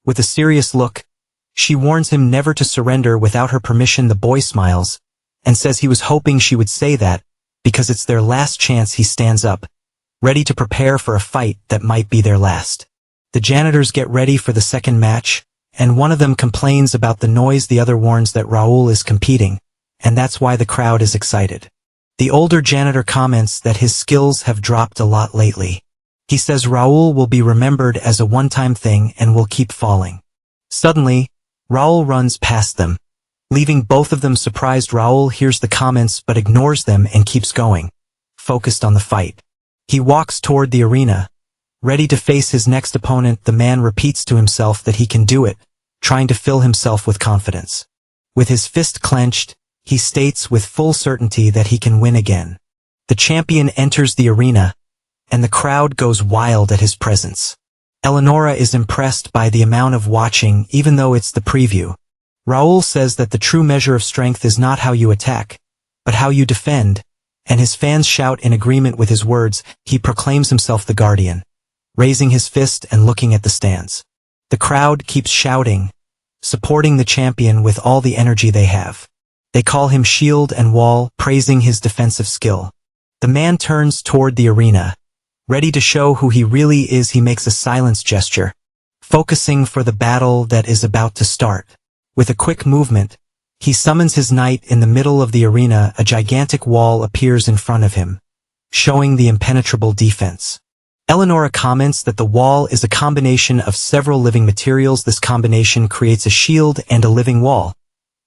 With a serious look, she warns him never to surrender without her permission. The boy smiles, and says he was hoping she would say that, because it's their last chance. He stands up, ready to prepare for a fight that might be their last. The janitors get ready for the second match, and one of them complains about the noise. The other warns that Raul is competing, and that's why the crowd is excited. The older janitor comments that his skills have dropped a lot lately. He says Raul will be remembered as a one-time thing and will keep falling. Suddenly, Raul runs past them, leaving both of them surprised. Raul hears the comments but ignores them and keeps going, focused on the fight. He walks toward the arena, ready to face his next opponent. The man repeats to himself that he can do it, trying to fill himself with confidence. With his fist clenched, he states with full certainty that he can win again. The champion enters the arena, and the crowd goes wild at his presence. Eleonora is impressed by the amount of watching, even though it's the preview. Raul says that the true measure of strength is not how you attack, but how you defend, and his fans shout in agreement with his words. He proclaims himself the guardian, raising his fist and looking at the stands. The crowd keeps shouting, supporting the champion with all the energy they have. They call him Shield and Wall, praising his defensive skill. The man turns toward the arena, ready to show who he really is. He makes a silence gesture, focusing for the battle that is about to start. With a quick movement, he summons his knight in the middle of the arena. A gigantic wall appears in front of him, showing the impenetrable defense. Eleonora comments that the wall is a combination of several living materials. This combination creates a shield and a living wall,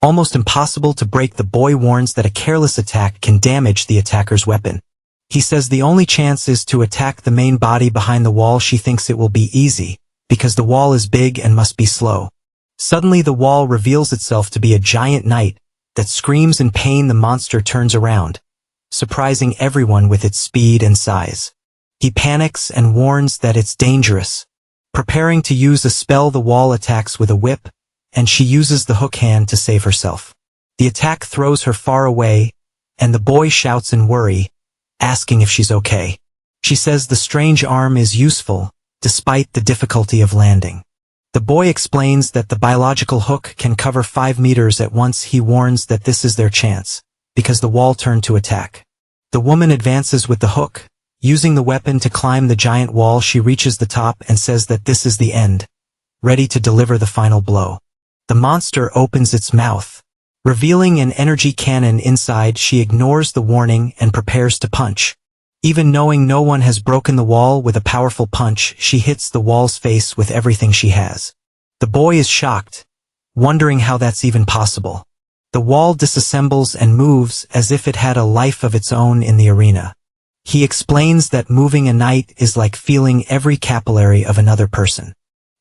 Almost impossible to break, the boy warns that a careless attack can damage the attacker's weapon. He says the only chance is to attack the main body behind the wall. She thinks it will be easy, because the wall is big and must be slow. Suddenly the wall reveals itself to be a giant knight that screams in pain. The monster turns around, surprising everyone with its speed and size. He panics and warns that it's dangerous. Preparing to use a spell, the wall attacks with a whip, and she uses the hook hand to save herself. The attack throws her far away, and the boy shouts in worry, asking if she's okay. She says the strange arm is useful, despite the difficulty of landing. The boy explains that the biological hook can cover 5 meters at once. He warns that this is their chance, because the wall turned to attack. The woman advances with the hook, using the weapon to climb the giant wall. She reaches the top and says that this is the end, ready to deliver the final blow. The monster opens its mouth, revealing an energy cannon inside. She ignores the warning and prepares to punch. Even knowing no one has broken the wall, with a powerful punch, she hits the wall's face with everything she has. The boy is shocked, wondering how that's even possible. The wall disassembles and moves as if it had a life of its own in the arena. He explains that moving a knight is like feeling every capillary of another person.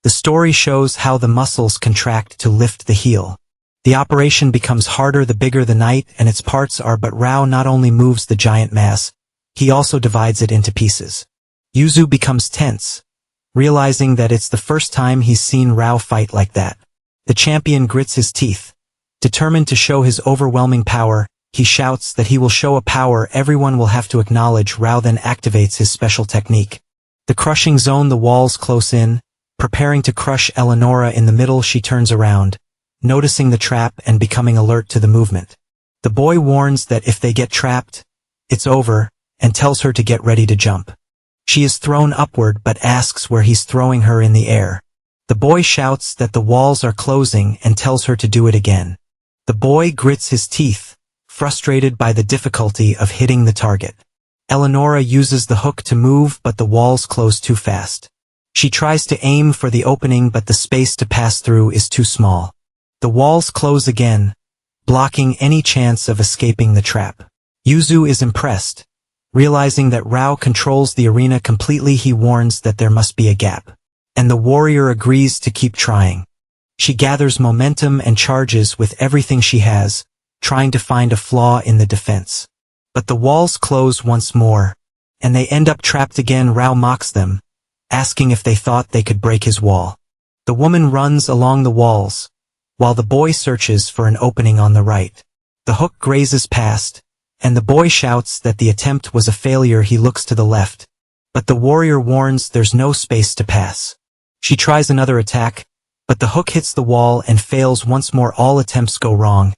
The story shows how the muscles contract to lift the heel. The operation becomes harder the bigger the knight and its parts are, but Rao not only moves the giant mass, he also divides it into pieces. Yuzu becomes tense, realizing that it's the first time he's seen Rao fight like that. The champion grits his teeth. Determined to show his overwhelming power, he shouts that he will show a power everyone will have to acknowledge. Rao then activates his special technique. The crushing zone. The walls close in, preparing to crush Eleonora. In the middle, she turns around, noticing the trap and becoming alert to the movement. The boy warns that if they get trapped, it's over, and tells her to get ready to jump. She is thrown upward but asks where he's throwing her. In the air. The boy shouts that the walls are closing and tells her to do it again. The boy grits his teeth, frustrated by the difficulty of hitting the target. Eleonora uses the hook to move, but the walls close too fast. She tries to aim for the opening, but the space to pass through is too small. The walls close again, blocking any chance of escaping the trap. Yuzu is impressed, realizing that Rao controls the arena completely. He warns that there must be a gap, and the warrior agrees to keep trying. She gathers momentum and charges with everything she has, trying to find a flaw in the defense. But the walls close once more, and they end up trapped again. Rao mocks them, asking if they thought they could break his wall. The woman runs along the walls, while the boy searches for an opening on the right. The hook grazes past, and the boy shouts that the attempt was a failure. He looks to the left, but the warrior warns there's no space to pass. She tries another attack, but the hook hits the wall and fails once more. All attempts go wrong,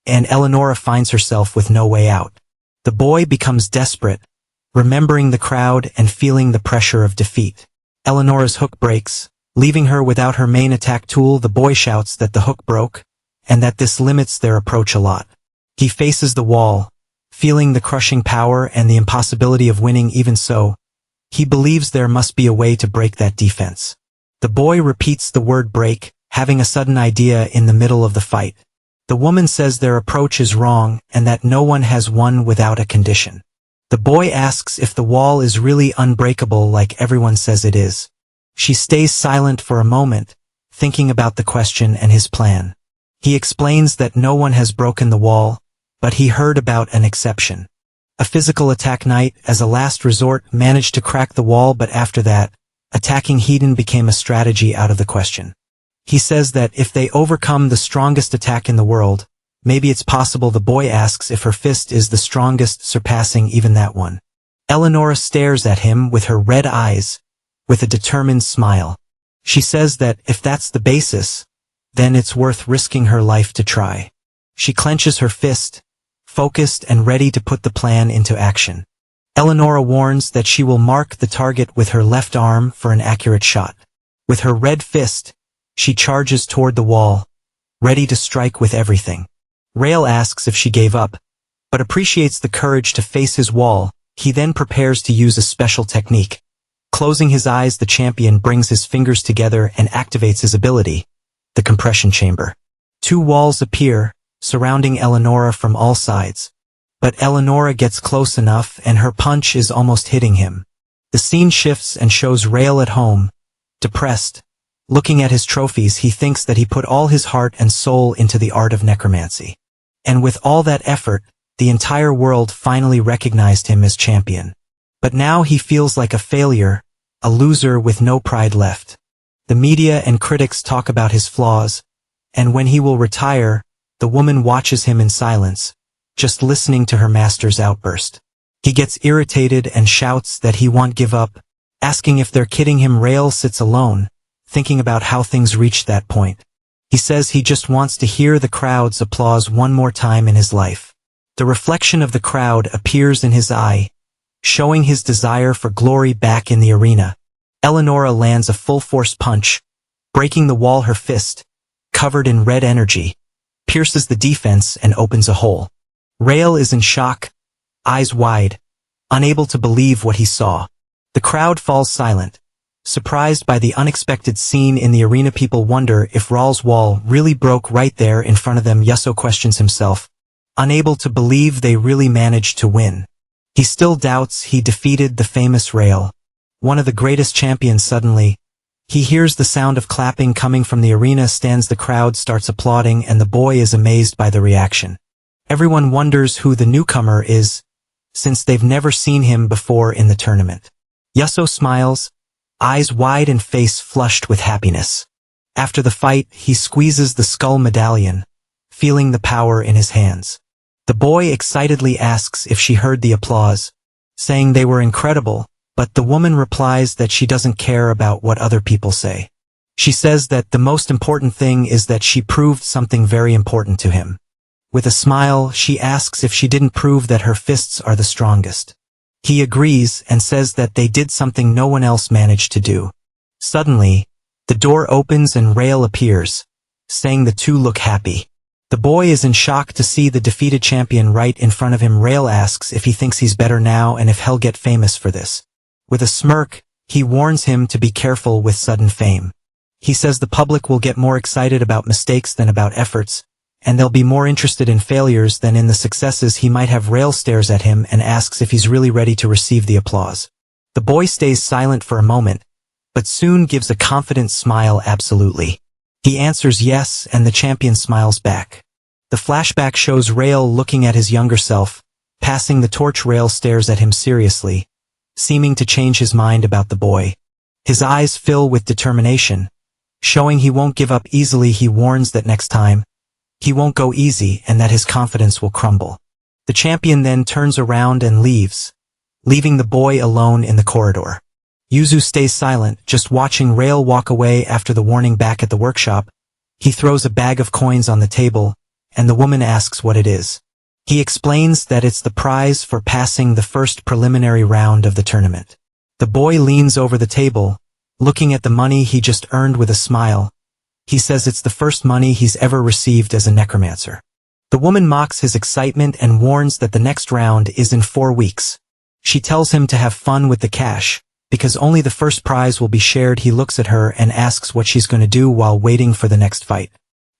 and Eleonora finds herself with no way out. The boy becomes desperate, remembering the crowd and feeling the pressure of defeat. Eleonora's hook breaks, leaving her without her main attack tool. The boy shouts that the hook broke, and that this limits their approach a lot. He faces the wall, feeling the crushing power and the impossibility of winning. Even so, he believes there must be a way to break that defense. The boy repeats the word break, having a sudden idea in the middle of the fight. The woman says their approach is wrong and that no one has won without a condition. The boy asks if the wall is really unbreakable like everyone says it is. She stays silent for a moment, thinking about the question and his plan. He explains that no one has broken the wall, but he heard about an exception. A physical attack knight, as a last resort, managed to crack the wall, but after that, attacking hidden became a strategy out of the question. He says that if they overcome the strongest attack in the world, maybe it's possible. The boy asks if her fist is the strongest, surpassing even that one. Eleonora stares at him with her red eyes, with a determined smile. She says that if that's the basis, then it's worth risking her life to try. She clenches her fist, focused and ready to put the plan into action. Eleonora warns that she will mark the target with her left arm for an accurate shot. With her red fist, she charges toward the wall, ready to strike with everything. Rael asks if she gave up, but appreciates the courage to face his wall. He then prepares to use a special technique. Closing his eyes, the champion brings his fingers together and activates his ability, the compression chamber. Two walls appear, surrounding Eleonora from all sides. But Eleonora gets close enough and her punch is almost hitting him. The scene shifts and shows Rael at home, depressed. Looking at his trophies, he thinks that he put all his heart and soul into the art of necromancy. And with all that effort, the entire world finally recognized him as champion. But now he feels like a failure, a loser with no pride left. The media and critics talk about his flaws, and when he will retire, the woman watches him in silence, just listening to her master's outburst. He gets irritated and shouts that he won't give up, asking if they're kidding him. Rael sits alone, thinking about how things reached that point. He says he just wants to hear the crowd's applause one more time in his life. The reflection of the crowd appears in his eye, showing his desire for glory back in the arena. Eleonora lands a full-force punch, breaking the wall. Her fist, covered in red energy, pierces the defense and opens a hole. Rael is in shock, eyes wide, unable to believe what he saw. The crowd falls silent, surprised by the unexpected scene in the arena. People wonder if Rael's wall really broke right there in front of them. Yasuo questions himself, unable to believe they really managed to win. He still doubts he defeated the famous Rael, one of the greatest champions. Suddenly, he hears the sound of clapping coming from the arena. The crowd starts applauding and the boy is amazed by the reaction. Everyone wonders who the newcomer is, since they've never seen him before in the tournament. Yasuo smiles, eyes wide and face flushed with happiness. After the fight, he squeezes the skull medallion, feeling the power in his hands. The boy excitedly asks if she heard the applause, saying they were incredible, but the woman replies that she doesn't care about what other people say. She says that the most important thing is that she proved something very important to him. With a smile, she asks if she didn't prove that her fists are the strongest. He agrees and says that they did something no one else managed to do. Suddenly, the door opens and Rael appears, saying the two look happy. The boy is in shock to see the defeated champion right in front of him. Rael asks if he thinks he's better now and if he'll get famous for this. With a smirk, he warns him to be careful with sudden fame. He says the public will get more excited about mistakes than about efforts, and they'll be more interested in failures than in the successes he might have. Rael stares at him and asks if he's really ready to receive the applause. The boy stays silent for a moment, but soon gives a confident smile. Absolutely. He answers yes, and the champion smiles back. The flashback shows Rael looking at his younger self, passing the torch. Rael stares at him seriously, seeming to change his mind about the boy. His eyes fill with determination, showing he won't give up easily. He warns that next time, he won't go easy and that his confidence will crumble. The champion then turns around and leaves, leaving the boy alone in the corridor. Yuzu stays silent, just watching Rael walk away. After the warning, back at the workshop, he throws a bag of coins on the table, and the woman asks what it is. He explains that it's the prize for passing the first preliminary round of the tournament. The boy leans over the table, looking at the money he just earned with a smile. He says it's the first money he's ever received as a necromancer. The woman mocks his excitement and warns that the next round is in 4 weeks. She tells him to have fun with the cash, because only the first prize will be shared. He looks at her and asks what she's going to do while waiting for the next fight.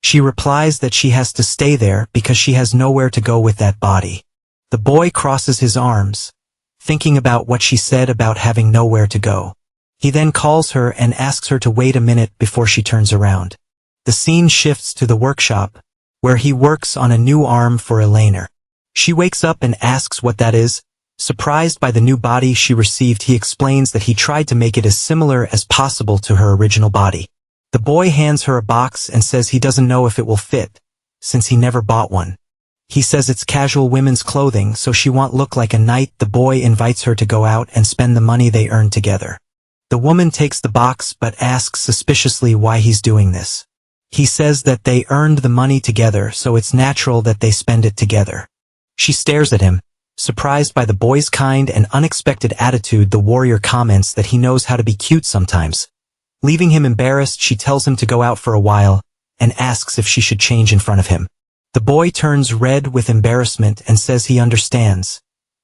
She replies that she has to stay there because she has nowhere to go with that body. The boy crosses his arms, thinking about what she said about having nowhere to go. He then calls her and asks her to wait a minute before she turns around. The scene shifts to the workshop, where he works on a new arm for Elena. She wakes up and asks what that is. Surprised by the new body she received, he explains that he tried to make it as similar as possible to her original body. The boy hands her a box and says he doesn't know if it will fit, since he never bought one. He says it's casual women's clothing, so she won't look like a knight. The boy invites her to go out and spend the money they earned together. The woman takes the box but asks suspiciously why he's doing this. He says that they earned the money together, so it's natural that they spend it together. She stares at him, surprised by the boy's kind and unexpected attitude. The warrior comments that he knows how to be cute sometimes. Leaving him embarrassed, she tells him to go out for a while, and asks if she should change in front of him. The boy turns red with embarrassment and says he understands,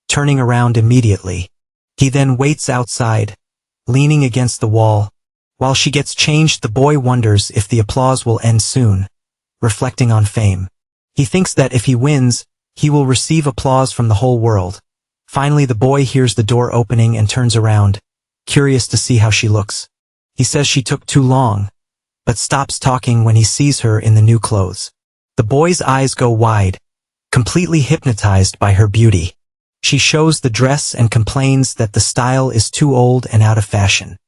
turning around immediately. He then waits outside, leaning against the wall. While she gets changed, the boy wonders if the applause will end soon, reflecting on fame. He thinks that if he wins, he will receive applause from the whole world. Finally, the boy hears the door opening and turns around, curious to see how she looks. He says she took too long, but stops talking when he sees her in the new clothes. The boy's eyes go wide, completely hypnotized by her beauty. She shows the dress and complains that the style is too old and out of fashion.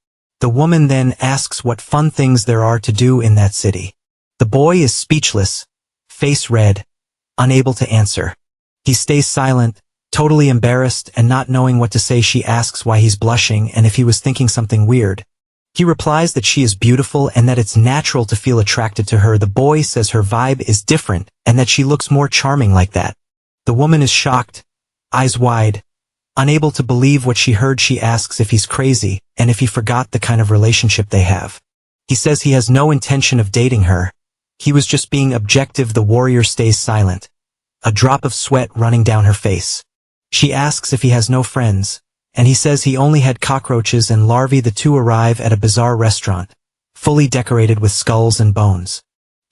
The woman then asks what fun things there are to do in that city. The boy is speechless, face red, unable to answer. He stays silent, totally embarrassed and not knowing what to say. She asks why he's blushing and if he was thinking something weird. He replies that she is beautiful and that it's natural to feel attracted to her. The boy says her vibe is different and that she looks more charming like that. The woman is shocked, eyes wide, unable to believe what she heard. She asks if he's crazy and if he forgot the kind of relationship they have. He says he has no intention of dating her. He was just being objective. The warrior stays silent, a drop of sweat running down her face. She asks if he has no friends, and he says he only had cockroaches and larvae. The two arrive at a bizarre restaurant, fully decorated with skulls and bones.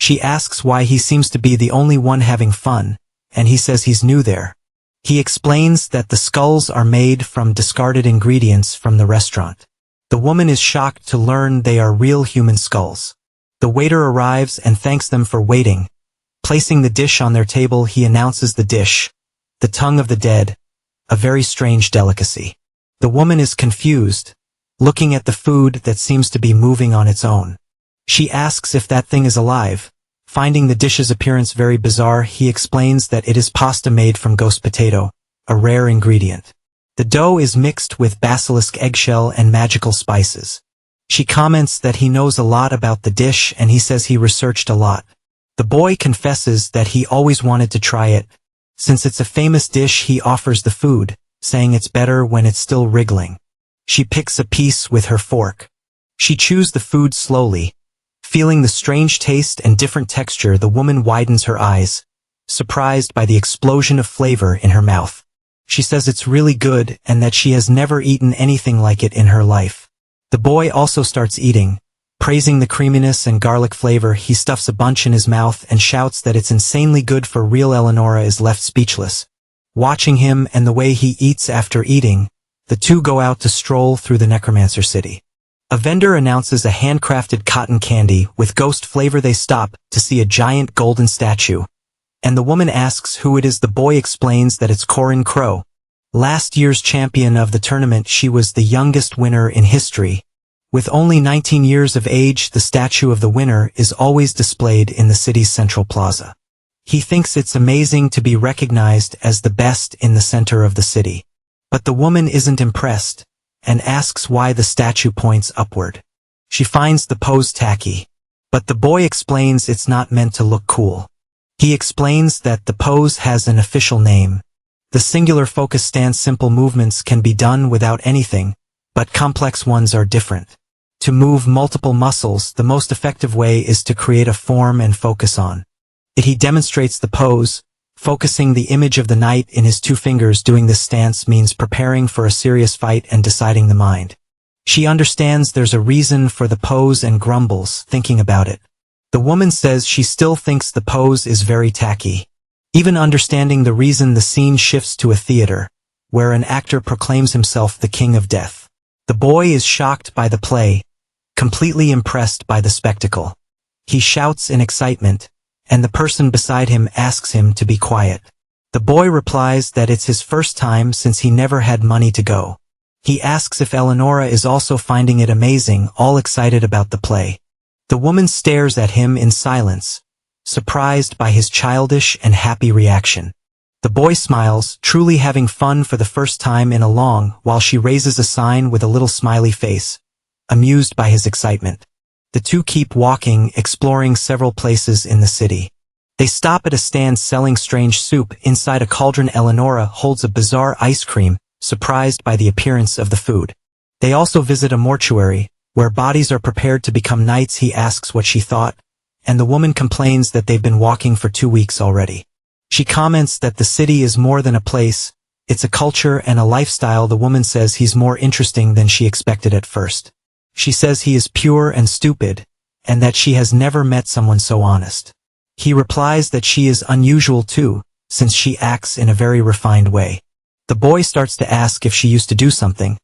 She asks why he seems to be the only one having fun, and he says he's new there. He explains that the skulls are made from discarded ingredients from the restaurant. The woman is shocked to learn they are real human skulls. The waiter arrives and thanks them for waiting. Placing the dish on their table, he announces the dish, the tongue of the dead, a very strange delicacy. The woman is confused, looking at the food that seems to be moving on its own. She asks if that thing is alive. Finding the dish's appearance very bizarre, he explains that it is pasta made from ghost potato, a rare ingredient. The dough is mixed with basilisk eggshell and magical spices. She comments that he knows a lot about the dish and he says he researched a lot. The boy confesses that he always wanted to try it. Since it's a famous dish, he offers the food, saying it's better when it's still wriggling. She picks a piece with her fork. She chews the food slowly. Feeling the strange taste and different texture, the woman widens her eyes, surprised by the explosion of flavor in her mouth. She says it's really good and that she has never eaten anything like it in her life. The boy also starts eating, praising the creaminess and garlic flavor. He stuffs a bunch in his mouth and shouts that it's insanely good for real. Eleonora is left speechless. Watching him and the way he eats after eating, the two go out to stroll through the necromancer city. A vendor announces a handcrafted cotton candy with ghost flavor. They stop to see a giant golden statue, and the woman asks who it is. The boy explains that it's Corin Crow, last year's champion of the tournament. She was the youngest winner in history. With only 19 years of age, the statue of the winner is always displayed in the city's central plaza. He thinks it's amazing to be recognized as the best in the center of the city. But the woman isn't impressed, and asks why the statue points upward. She finds the pose tacky, but the boy explains it's not meant to look cool. He explains that the pose has an official name. The singular focus stance. Simple movements can be done without anything, but complex ones are different. To move multiple muscles, the most effective way is to create a form and focus on it. He demonstrates the pose, focusing the image of the knight in his two fingers. Doing this stance means preparing for a serious fight and deciding the mind. She understands there's a reason for the pose and grumbles, thinking about it. The woman says she still thinks the pose is very tacky. Even understanding the reason, the scene shifts to a theater, where an actor proclaims himself the king of death. The boy is shocked by the play, completely impressed by the spectacle. He shouts in excitement, and the person beside him asks him to be quiet. The boy replies that it's his first time since he never had money to go. He asks if Eleonora is also finding it amazing, all excited about the play. The woman stares at him in silence, surprised by his childish and happy reaction. The boy smiles, truly having fun for the first time in a long while. She raises a sign with a little smiley face, amused by his excitement. The two keep walking, exploring several places in the city. They stop at a stand selling strange soup. Inside a cauldron, Eleonora holds a bizarre ice cream, surprised by the appearance of the food. They also visit a mortuary, where bodies are prepared to become knights. He asks what she thought, and the woman complains that they've been walking for 2 weeks already. She comments that the city is more than a place, it's a culture and a lifestyle. The woman says he's more interesting than she expected at first. She says he is pure and stupid, and that she has never met someone so honest. He replies that she is unusual too, since she acts in a very refined way. The boy starts to ask if she used to do something,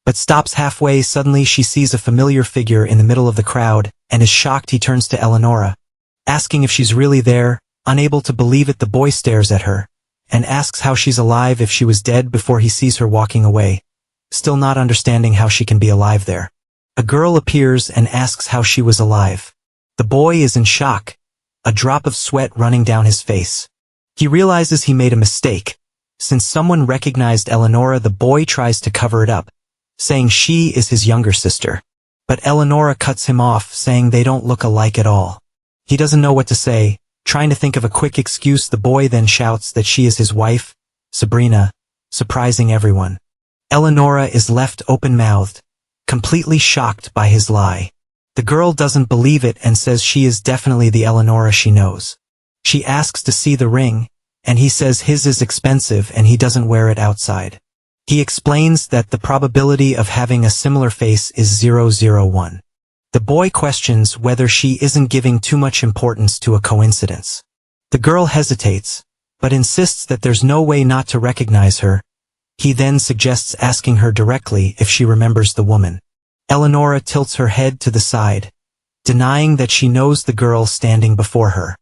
but stops halfway. Suddenly she sees a familiar figure in the middle of the crowd, and is shocked. He turns to Eleonora, asking if she's really there. Unable to believe it, the boy stares at her, and asks how she's alive if she was dead before he sees her walking away, still not understanding how she can be alive there. A girl appears and asks how she was alive. The boy is in shock, a drop of sweat running down his face. He realizes he made a mistake. Since someone recognized Eleonora, the boy tries to cover it up, saying she is his younger sister. But Eleonora cuts him off, saying they don't look alike at all. He doesn't know what to say, trying to think of a quick excuse. The boy then shouts that she is his wife, Sabrina, surprising everyone. Eleonora is left open-mouthed, completely shocked by his lie. The girl doesn't believe it and says she is definitely the Eleonora she knows. She asks to see the ring, and he says his is expensive and he doesn't wear it outside. He explains that the probability of having a similar face is 001. The boy questions whether she isn't giving too much importance to a coincidence. The girl hesitates, but insists that there's no way not to recognize her. He then suggests asking her directly if she remembers the woman. Eleonora tilts her head to the side, denying that she knows the girl standing before her.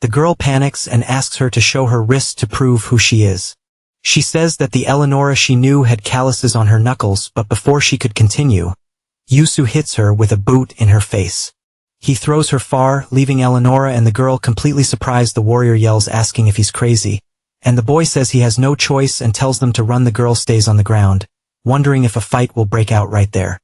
The girl panics and asks her to show her wrist to prove who she is. She says that the Eleonora she knew had calluses on her knuckles, but before she could continue, Yusu hits her with a boot in her face. He throws her far, leaving Eleonora and the girl completely surprised. The warrior yells, asking if he's crazy, and the boy says he has no choice and tells them to run. The girl stays on the ground, wondering if a fight will break out right there.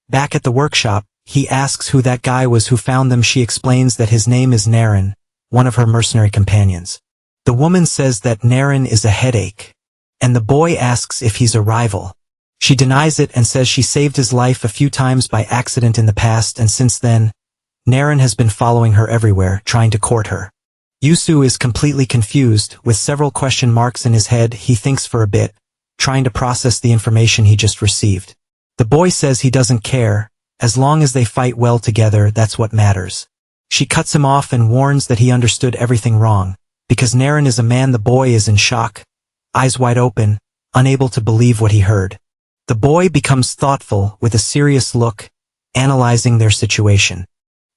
Back at the workshop, he asks who that guy was who found them. She explains that his name is Naren, one of her mercenary companions. The woman says that Naren is a headache, and the boy asks if he's a rival. She denies it and says she saved his life a few times by accident in the past, and since then, Naren has been following her everywhere, trying to court her. Yusu is completely confused, with several question marks in his head. He thinks for a bit, trying to process the information he just received. The boy says he doesn't care, as long as they fight well together, that's what matters. She cuts him off and warns that he understood everything wrong, because Naren is a man. The boy is in shock, eyes wide open, unable to believe what he heard. The boy becomes thoughtful with a serious look, analyzing their situation.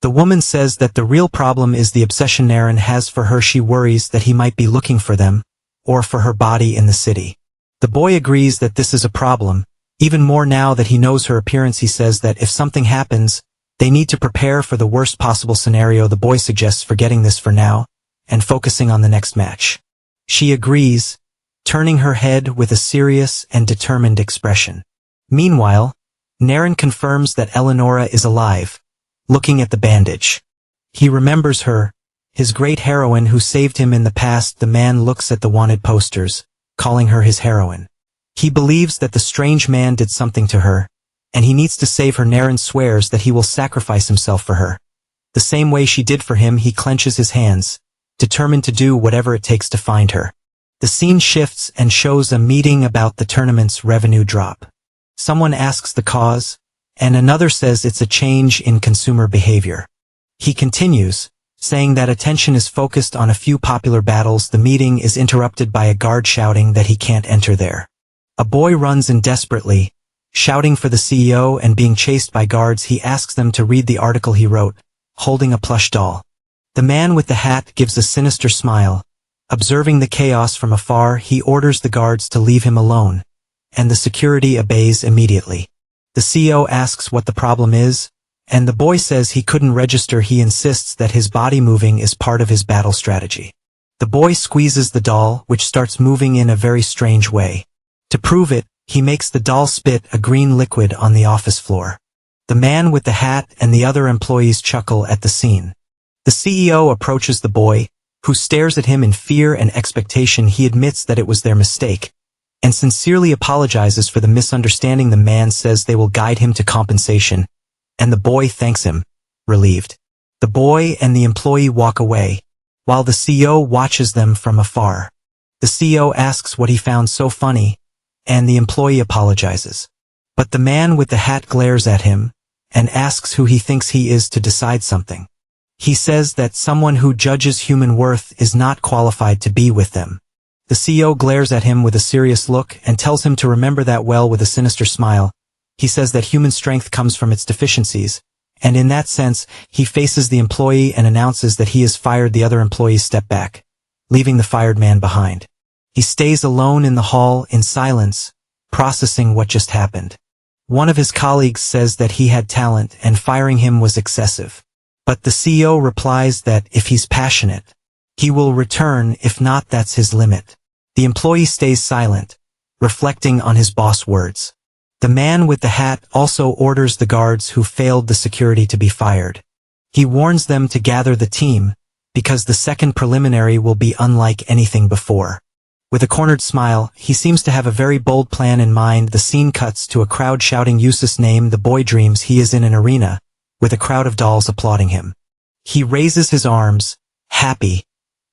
The woman says that the real problem is the obsession Naren has for her. She worries that he might be looking for them, or for her body in the city. The boy agrees that this is a problem, even more now that he knows her appearance. He says that if something happens, they need to prepare for the worst possible scenario. The boy suggests forgetting this for now, and focusing on the next match. She agrees, turning her head with a serious and determined expression. Meanwhile, Naren confirms that Eleonora is alive, looking at the bandage. He remembers her, his great heroine who saved him in the past. The man looks at the wanted posters, calling her his heroine. He believes that the strange man did something to her, and he needs to save her. Naren swears that he will sacrifice himself for her. The same way she did for him. He clenches his hands, determined to do whatever it takes to find her. The scene shifts and shows a meeting about the tournament's revenue drop. Someone asks the cause, and another says it's a change in consumer behavior. He continues, saying that attention is focused on a few popular battles. The meeting is interrupted by a guard shouting that he can't enter there. A boy runs in desperately, shouting for the CEO and being chased by guards. He asks them to read the article he wrote, holding a plush doll. The man with the hat gives a sinister smile. Observing the chaos from afar, he orders the guards to leave him alone, and the security obeys immediately. The CEO asks what the problem is, and the boy says he couldn't register. He insists that his body moving is part of his battle strategy. The boy squeezes the doll, which starts moving in a very strange way. To prove it, he makes the doll spit a green liquid on the office floor. The man with the hat and the other employees chuckle at the scene. The CEO approaches the boy, who stares at him in fear and expectation. He admits that it was their mistake, and sincerely apologizes for the misunderstanding. The man says they will guide him to compensation, and the boy thanks him, relieved. The boy and the employee walk away, while the CEO watches them from afar. The CEO asks what he found so funny, and the employee apologizes. But the man with the hat glares at him, and asks who he thinks he is to decide something. He says that someone who judges human worth is not qualified to be with them. The CEO glares at him with a serious look and tells him to remember that well with a sinister smile. He says that human strength comes from its deficiencies, and in that sense, he faces the employee and announces that he has fired. The other employees step back, leaving the fired man behind. He stays alone in the hall in silence, processing what just happened. One of his colleagues says that he had talent and firing him was excessive. But the CEO replies that if he's passionate, he will return. If not, that's his limit. The employee stays silent, reflecting on his boss' words. The man with the hat also orders the guards who failed the security to be fired. He warns them to gather the team, because the second preliminary will be unlike anything before. With a cornered smile, he seems to have a very bold plan in mind. The scene cuts to a crowd shouting Yusuf's name. The boy dreams he is in an arena, with a crowd of dolls applauding him. He raises his arms, happy,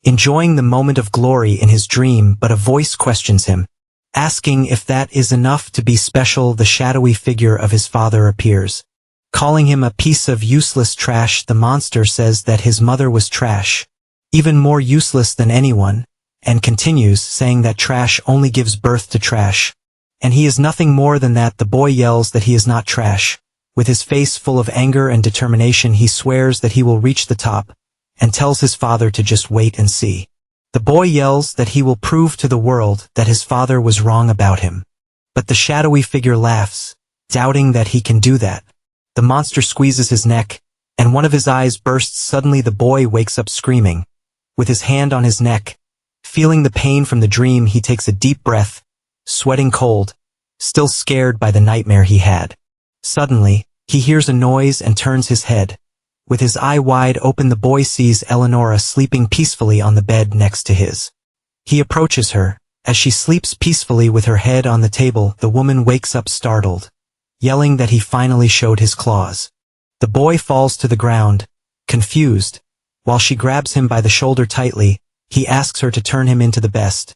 enjoying the moment of glory in his dream, but a voice questions him, asking if that is enough to be special. The shadowy figure of his father appears, calling him a piece of useless trash. The monster says that his mother was trash, even more useless than anyone, and continues saying that trash only gives birth to trash, and he is nothing more than that. The boy yells that he is not trash. With his face full of anger and determination, he swears that he will reach the top, and tells his father to just wait and see. The boy yells that he will prove to the world that his father was wrong about him. But the shadowy figure laughs, doubting that he can do that. The monster squeezes his neck, and one of his eyes bursts. Suddenly the boy wakes up screaming. With his hand on his neck, feeling the pain from the dream, he takes a deep breath, sweating cold, still scared by the nightmare he had. Suddenly, he hears a noise and turns his head. With his eye wide open, the boy sees Eleonora sleeping peacefully on the bed next to his. He approaches her. As she sleeps peacefully with her head on the table, the woman wakes up startled, yelling that he finally showed his claws. The boy falls to the ground, confused. While she grabs him by the shoulder tightly, he asks her to turn him into the best,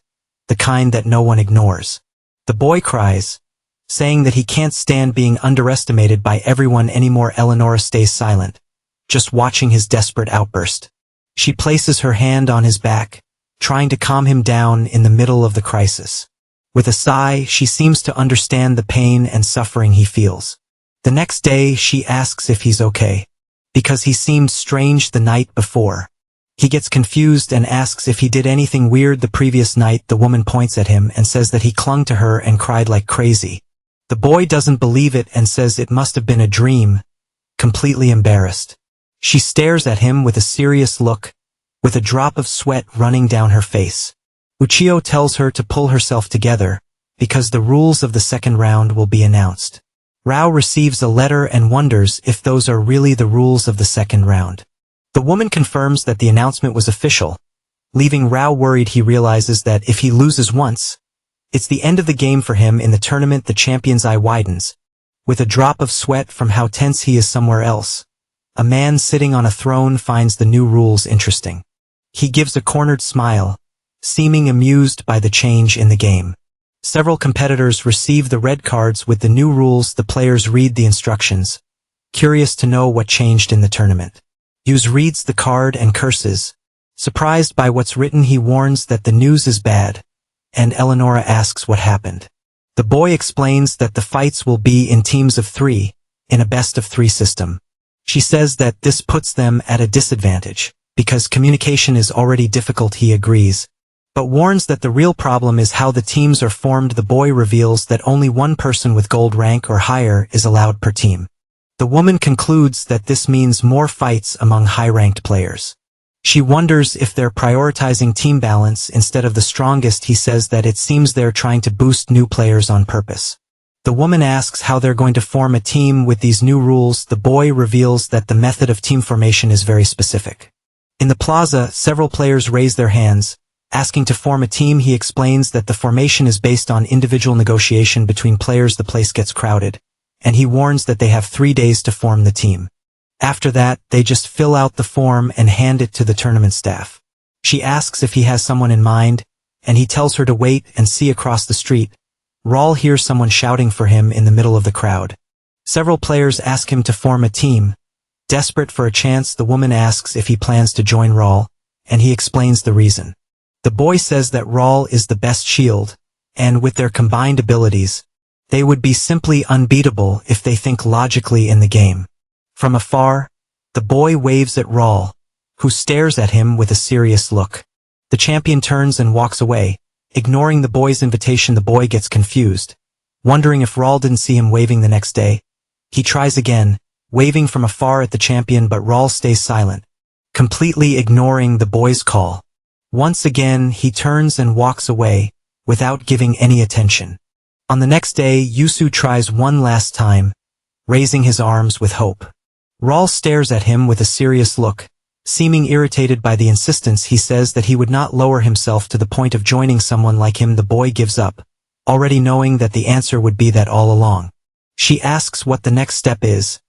the kind that no one ignores. The boy cries, saying that he can't stand being underestimated by everyone anymore. Eleonora stays silent, just watching his desperate outburst. She places her hand on his back, trying to calm him down in the middle of the crisis. With a sigh, she seems to understand the pain and suffering he feels. The next day, she asks if he's okay, because he seemed strange the night before. He gets confused and asks if he did anything weird the previous night. The woman points at him and says that he clung to her and cried like crazy. The boy doesn't believe it and says it must have been a dream, completely embarrassed. She stares at him with a serious look, with a drop of sweat running down her face. Uchiho tells her to pull herself together, because the rules of the second round will be announced. Rao receives a letter and wonders if those are really the rules of the second round. The woman confirms that the announcement was official, leaving Rao worried. He realizes that if he loses once, it's the end of the game for him in the tournament. The champion's eye widens, with a drop of sweat from how tense he is somewhere else. A man sitting on a throne finds the new rules interesting. He gives a cornered smile, seeming amused by the change in the game. Several competitors receive the red cards with the new rules. The players read the instructions, curious to know what changed in the tournament. Hughes reads the card and curses. Surprised by what's written, he warns that the news is bad, and Eleonora asks what happened. The boy explains that the fights will be in teams of 3, in a best-of-3 system. She says that this puts them at a disadvantage, because communication is already difficult. He agrees, but warns that the real problem is how the teams are formed. The boy reveals that only one person with gold rank or higher is allowed per team. The woman concludes that this means more fights among high-ranked players. She wonders if they're prioritizing team balance instead of the strongest. He says that it seems they're trying to boost new players on purpose. The woman asks how they're going to form a team with these new rules. The boy reveals that the method of team formation is very specific. In the plaza, several players raise their hands, asking to form a team. He explains that the formation is based on individual negotiation between players. The place gets crowded, and he warns that they have 3 days to form the team. After that, they just fill out the form and hand it to the tournament staff. She asks if he has someone in mind, and he tells her to wait and see. Across the street, Raul hears someone shouting for him in the middle of the crowd. Several players ask him to form a team, Desperate for a chance, the woman asks if he plans to join Raul, and he explains the reason. The boy says that Raul is the best shield, and with their combined abilities, they would be simply unbeatable if they think logically in the game. From afar, the boy waves at Raul, who stares at him with a serious look. The champion turns and walks away. Ignoring the boy's invitation, the boy gets confused, wondering if Raul didn't see him waving the next day. He tries again, waving from afar at the champion, but Raul stays silent, completely ignoring the boy's call. Once again, he turns and walks away, without giving any attention. On the next day, Yusu tries one last time, raising his arms with hope. Raul stares at him with a serious look. Seeming irritated by the insistence, he says that he would not lower himself to the point of joining someone like him. The boy gives up, already knowing that the answer would be that all along. She asks what the next step is,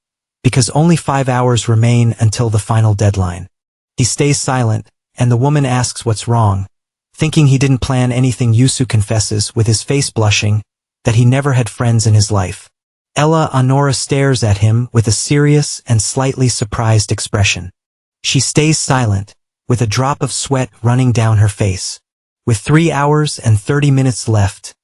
because only 5 hours remain until the final deadline. He stays silent, and the woman asks what's wrong. Thinking he didn't plan anything, Yusu confesses, with his face blushing, that he never had friends in his life. Honora stares at him with a serious and slightly surprised expression. She stays silent, with a drop of sweat running down her face. With 3 hours and 30 minutes left,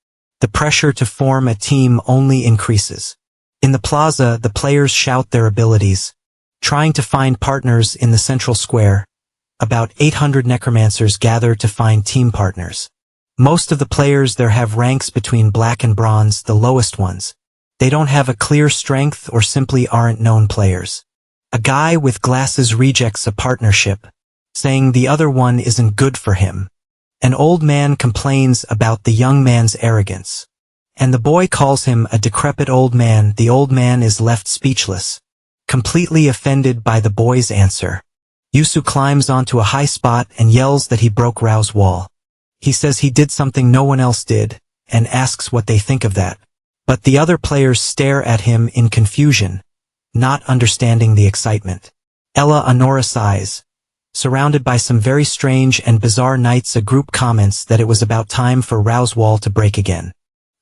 the pressure to form a team only increases. In the plaza, the players shout their abilities, trying to find partners in the central square. About 800 necromancers gather to find team partners. Most of the players there have ranks between black and bronze, the lowest ones. They don't have a clear strength or simply aren't known players. A guy with glasses rejects a partnership, saying the other one isn't good for him. An old man complains about the young man's arrogance, and the boy calls him a decrepit old man. The old man is left speechless, completely offended by the boy's answer. Yusu climbs onto a high spot and yells that he broke Rao's wall. He says he did something no one else did, and asks what they think of that. But the other players stare at him in confusion, not understanding the excitement. Honora sighs. Surrounded by some very strange and bizarre knights, a group comments that it was about time for Rao's wall to break again.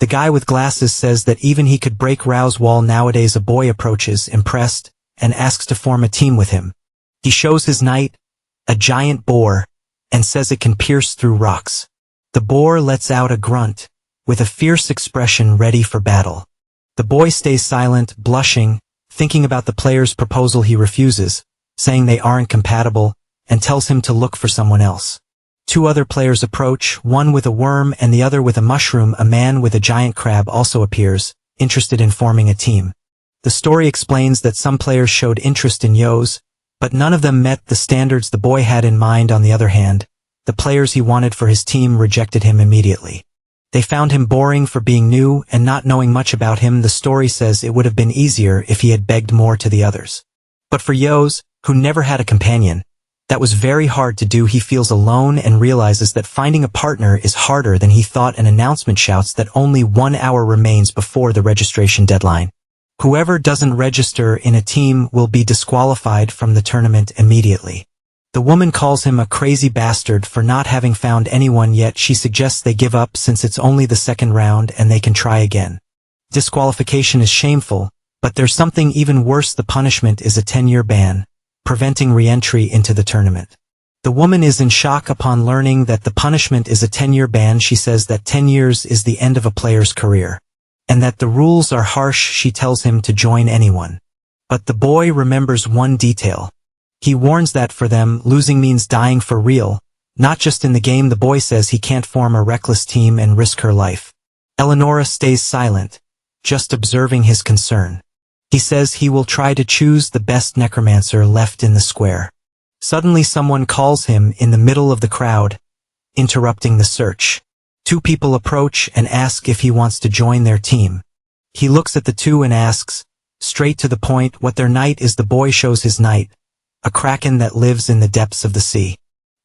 The guy with glasses says that even he could break Rao's wall nowadays. A boy approaches, impressed, and asks to form a team with him. He shows his knight, a giant boar, and says it can pierce through rocks. The boar lets out a grunt, with a fierce expression ready for battle. The boy stays silent, blushing, thinking about the player's proposal. He refuses, saying they aren't compatible, and tells him to look for someone else. 2 other players approach, one with a worm and the other with a mushroom. A man with a giant crab also appears, interested in forming a team. The story explains that some players showed interest in Yo's, but none of them met the standards the boy had in mind. On the other hand, the players he wanted for his team rejected him immediately. They found him boring for being new and not knowing much about him. The story says it would have been easier if he had begged more to the others. But for Yo's, who never had a companion, that was very hard to do. He feels alone and realizes that finding a partner is harder than he thought. An announcement shouts that only 1 hour remains before the registration deadline. Whoever doesn't register in a team will be disqualified from the tournament immediately. The woman calls him a crazy bastard for not having found anyone yet. She suggests they give up since it's only the second round and they can try again. Disqualification is shameful, but there's something even worse. The punishment is a 10-year ban, preventing re-entry into the tournament. The woman is in shock upon learning that the punishment is a 10-year ban. She says that 10 years is the end of a player's career, and that the rules are harsh. She tells him to join anyone. But the boy remembers one detail. He warns that for them, losing means dying for real, not just in the game. The boy says he can't form a reckless team and risk her life. Eleonora stays silent, just observing his concern. He says he will try to choose the best necromancer left in the square. Suddenly someone calls him in the middle of the crowd, interrupting the search. 2 people approach and ask if he wants to join their team. He looks at the 2 and asks, straight to the point, what their knight is. The boy shows his knight, a kraken that lives in the depths of the sea.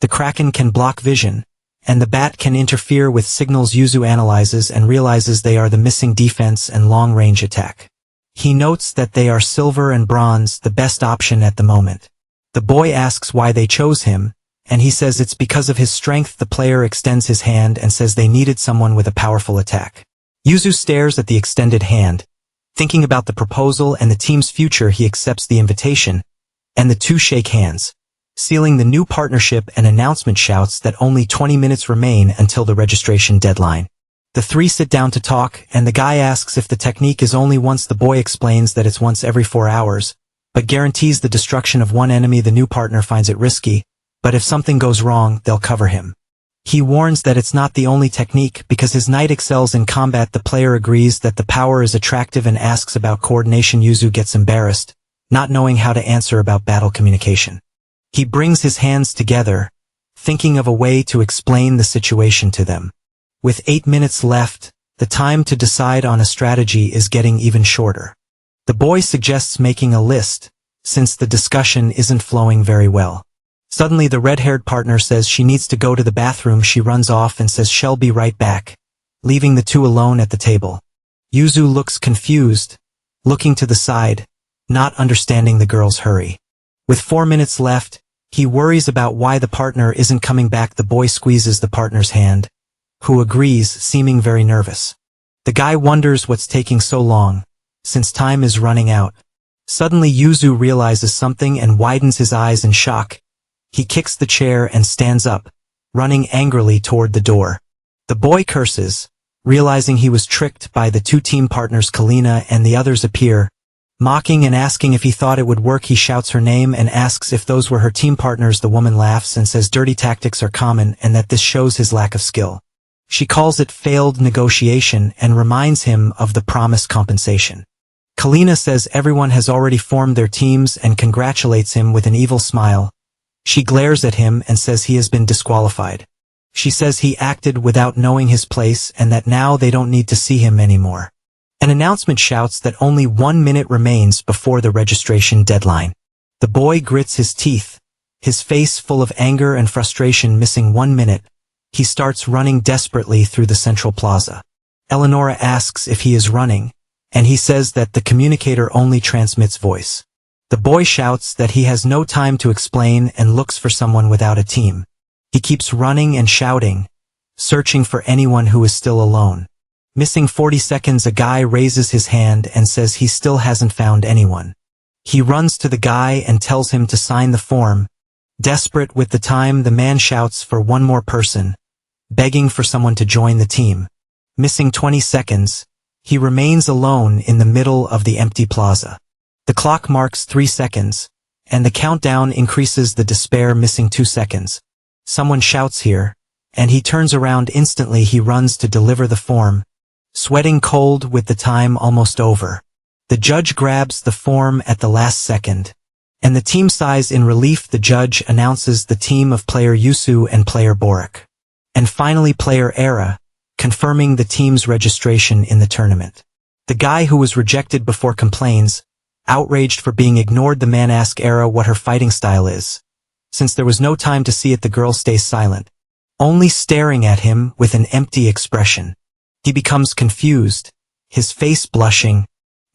The kraken can block vision, and the bat can interfere with signals. Yuzu analyzes and realizes they are the missing defense and long-range attack. He notes that they are silver and bronze, the best option at the moment. The boy asks why they chose him, and he says it's because of his strength. The player extends his hand and says they needed someone with a powerful attack. Yuzu stares at the extended hand. Thinking about the proposal and the team's future, he accepts the invitation, and the two shake hands, sealing the new partnership. An announcement shouts that only 20 minutes remain until the registration deadline. The three sit down to talk, and the guy asks if the technique is only once. The boy explains that it's once every 4 hours, but guarantees the destruction of one enemy. The new partner finds it risky, but if something goes wrong, they'll cover him. He warns that it's not the only technique because his knight excels in combat. The player agrees that the power is attractive and asks about coordination. Yuzu gets embarrassed, not knowing how to answer about battle communication. He brings his hands together, thinking of a way to explain the situation to them. With 8 minutes left, the time to decide on a strategy is getting even shorter. The boy suggests making a list, since the discussion isn't flowing very well. Suddenly the red-haired partner says she needs to go to the bathroom. She runs off and says she'll be right back, leaving the two alone at the table. Yuzu looks confused, looking to the side, not understanding the girl's hurry. With 4 minutes left, he worries about why the partner isn't coming back. The boy squeezes the partner's hand, who agrees, seeming very nervous. The guy wonders what's taking so long, since time is running out. Suddenly Yuzu realizes something and widens his eyes in shock. He kicks the chair and stands up, running angrily toward the door. The boy curses, realizing he was tricked by the two team partners. Kalina and the others appear, mocking and asking if he thought it would work. He shouts her name and asks if those were her team partners. The woman laughs and says dirty tactics are common and that this shows his lack of skill. She calls it failed negotiation and reminds him of the promised compensation. Kalina says everyone has already formed their teams and congratulates him with an evil smile. She glares at him and says he has been disqualified. She says he acted without knowing his place and that now they don't need to see him anymore. An announcement shouts that only 1 minute remains before the registration deadline. The boy grits his teeth, his face full of anger and frustration. Missing 1 minute, he starts running desperately through the central plaza. Eleonora asks if he is running, and he says that the communicator only transmits voice. The boy shouts that he has no time to explain and looks for someone without a team. He keeps running and shouting, searching for anyone who is still alone. Missing 40 seconds, a guy raises his hand and says he still hasn't found anyone. He runs to the guy and tells him to sign the form. Desperate with the time, the man shouts for one more person, begging for someone to join the team. Missing 20 seconds, he remains alone in the middle of the empty plaza. The clock marks 3 seconds, and the countdown increases. The despair. Missing 2 seconds. Someone shouts here, and he turns around instantly. He runs to deliver the form, sweating cold with the time almost over. The judge grabs the form at the last second, and the team sighs in relief. The judge announces the team of player Yusu and player Borik, and finally player Era, confirming the team's registration in the tournament. The guy who was rejected before complains, outraged for being ignored. The man asks Era what her fighting style is. Since there was no time to see it, the girl stays silent, only staring at him with an empty expression. He becomes confused, his face blushing.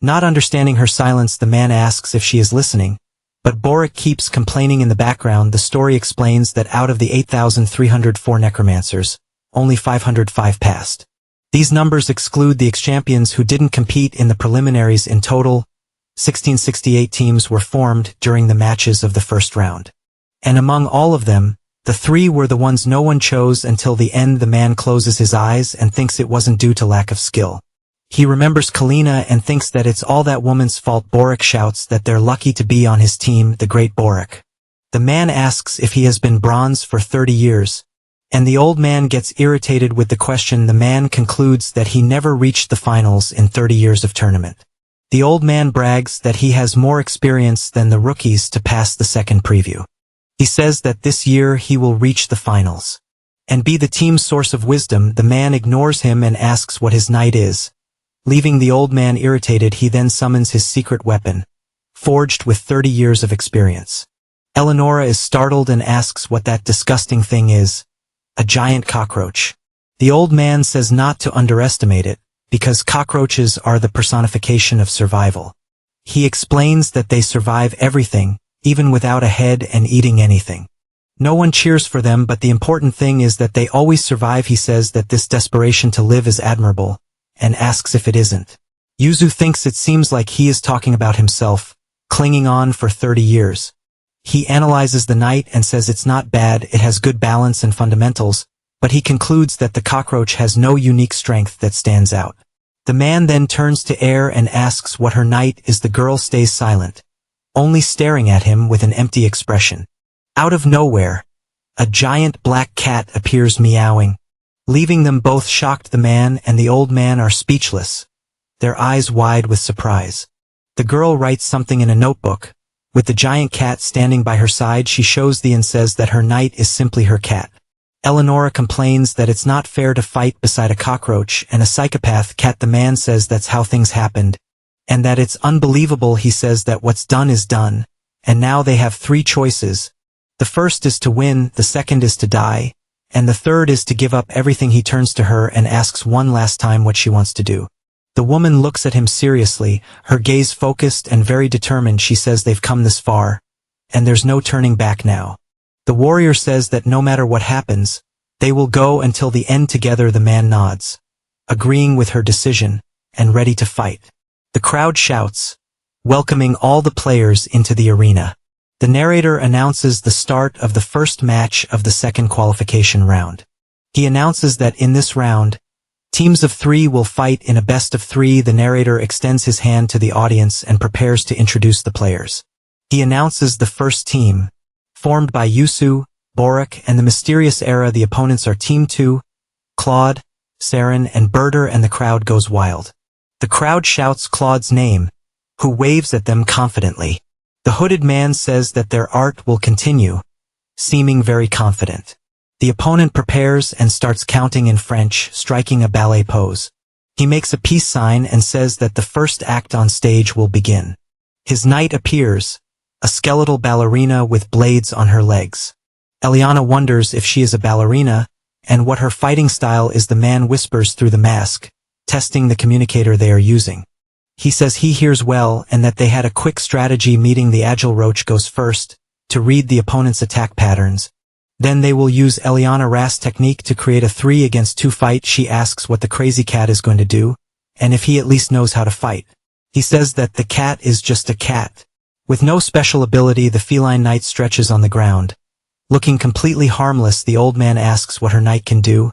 Not understanding her silence, the man asks if she is listening, but Borik keeps complaining in the background. The story explains that out of the 8,304 necromancers, only 505 passed. These numbers exclude the ex-champions who didn't compete in the preliminaries. In total, 1668 teams were formed during the matches of the first round. And among all of them, the 3 were the ones no one chose until the end. The man closes his eyes and thinks it wasn't due to lack of skill. He remembers Kalina and thinks that it's all that woman's fault. Borik shouts that they're lucky to be on his team, the great Borik. The man asks if he has been bronze for 30 years, and the old man gets irritated with the question. The man concludes that he never reached the finals in 30 years of tournament. The old man brags that he has more experience than the rookies to pass the second preview. He says that this year he will reach the finals and be the team's source of wisdom. The man ignores him and asks what his knight is. Leaving the old man irritated, he then summons his secret weapon, forged with 30 years of experience. Eleonora is startled and asks what that disgusting thing is. A giant cockroach. The old man says not to underestimate it, because cockroaches are the personification of survival. He explains that they survive everything, even without a head and eating anything. No one cheers for them, but the important thing is that they always survive. He says that this desperation to live is admirable, and asks if it isn't. Yuzu thinks it seems like he is talking about himself, clinging on for 30 years. He analyzes the knight and says it's not bad, it has good balance and fundamentals, but he concludes that the cockroach has no unique strength that stands out. The man then turns to air and asks what her knight is. The girl stays silent, only staring at him with an empty expression. Out of nowhere, a giant black cat appears meowing, leaving them both shocked. The man and the old man are speechless, their eyes wide with surprise. The girl writes something in a notebook. With the giant cat standing by her side, she shows and says that her knight is simply her cat. Eleonora complains that it's not fair to fight beside a cockroach and a psychopath cat. The man says that's how things happened, and that it's unbelievable. He says that what's done is done, and now they have 3 choices. The first is to win, the second is to die, and the third is to give up everything. He turns to her and asks one last time what she wants to do. The woman looks at him seriously, her gaze focused and very determined. She says they've come this far, and there's no turning back now. The warrior says that no matter what happens, they will go until the end together. The man nods, agreeing with her decision, and ready to fight. The crowd shouts, welcoming all the players into the arena. The narrator announces the start of the first match of the second qualification round. He announces that in this round, teams of 3 will fight in a best of 3. The narrator extends his hand to the audience and prepares to introduce the players. He announces the first team, formed by Yusu, Borak, and the mysterious Era. The opponents are Team 2, Claude, Saren, and Berder, and the crowd goes wild. The crowd shouts Claude's name, who waves at them confidently. The hooded man says that their art will continue, seeming very confident. The opponent prepares and starts counting in French, striking a ballet pose. He makes a peace sign and says that the first act on stage will begin. His knight appears, a skeletal ballerina with blades on her legs. Eliana wonders if she is a ballerina, and what her fighting style is. The man whispers through the mask, testing the communicator they are using. He says he hears well and that they had a quick strategy meeting. The agile roach goes first, to read the opponent's attack patterns. Then they will use Eliana Ras technique to create a 3 against 2 fight. She asks what the crazy cat is going to do, and if he at least knows how to fight. He says that the cat is just a cat, with no special ability. The feline knight stretches on the ground, looking completely harmless. The old man asks what her knight can do,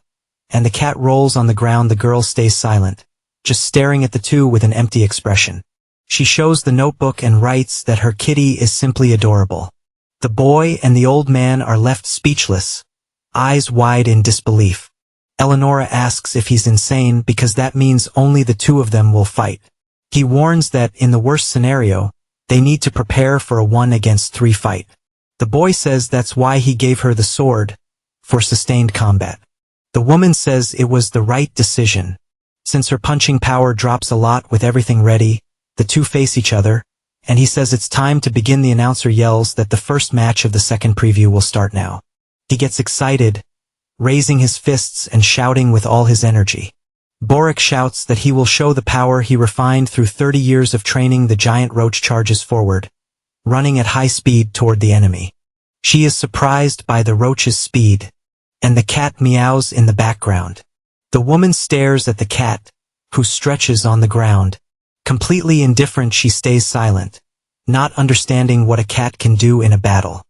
and the cat rolls on the ground. The girl stays silent, just staring at the 2 with an empty expression. She shows the notebook and writes that her kitty is simply adorable. The boy and the old man are left speechless, eyes wide in disbelief. Eleonora asks if he's insane because that means only the 2 of them will fight. He warns that in the worst scenario, they need to prepare for a 1 against 3 fight. The boy says that's why he gave her the sword, for sustained combat. The woman says it was the right decision. Since her punching power drops a lot with everything ready, the 2 face each other, and he says it's time to begin. The announcer yells that the first match of the second preview will start now. He gets excited, raising his fists and shouting with all his energy. Borak shouts that he will show the power he refined through 30 years of training. The giant roach charges forward, running at high speed toward the enemy. She is surprised by the roach's speed, and the cat meows in the background. The woman stares at the cat, who stretches on the ground. Completely indifferent, she stays silent, not understanding what a cat can do in a battle.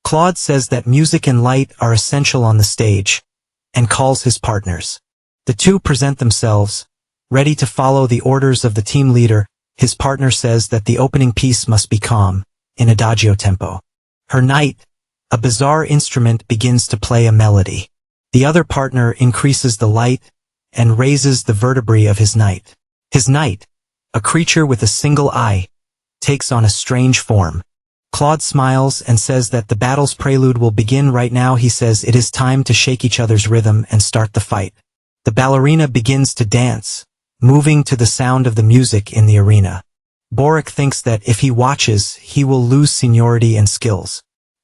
Claude says that music and light are essential on the stage, and calls his partners. The 2 present themselves, ready to follow the orders of the team leader. His partner says that the opening piece must be calm, in adagio tempo. Her knight, a bizarre instrument, begins to play a melody. The other partner increases the light, and raises the vertebrae of his knight. His knight, a creature with a single eye, takes on a strange form. Claude smiles and says that the battle's prelude will begin right now. He says it is time to shake each other's rhythm and start the fight. The ballerina begins to dance, moving to the sound of the music in the arena. Borak thinks that if he watches, he will lose seniority and skills.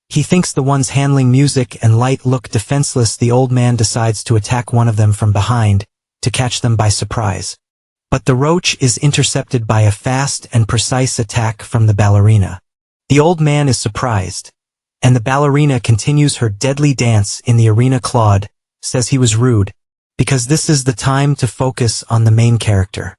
He thinks the ones handling music and light look defenseless. The old man decides to attack one of them from behind, to catch them by surprise. But the roach is intercepted by a fast and precise attack from the ballerina. The old man is surprised, and the ballerina continues her deadly dance in the arena. Claude says he was rude, because this is the time to focus on the main character.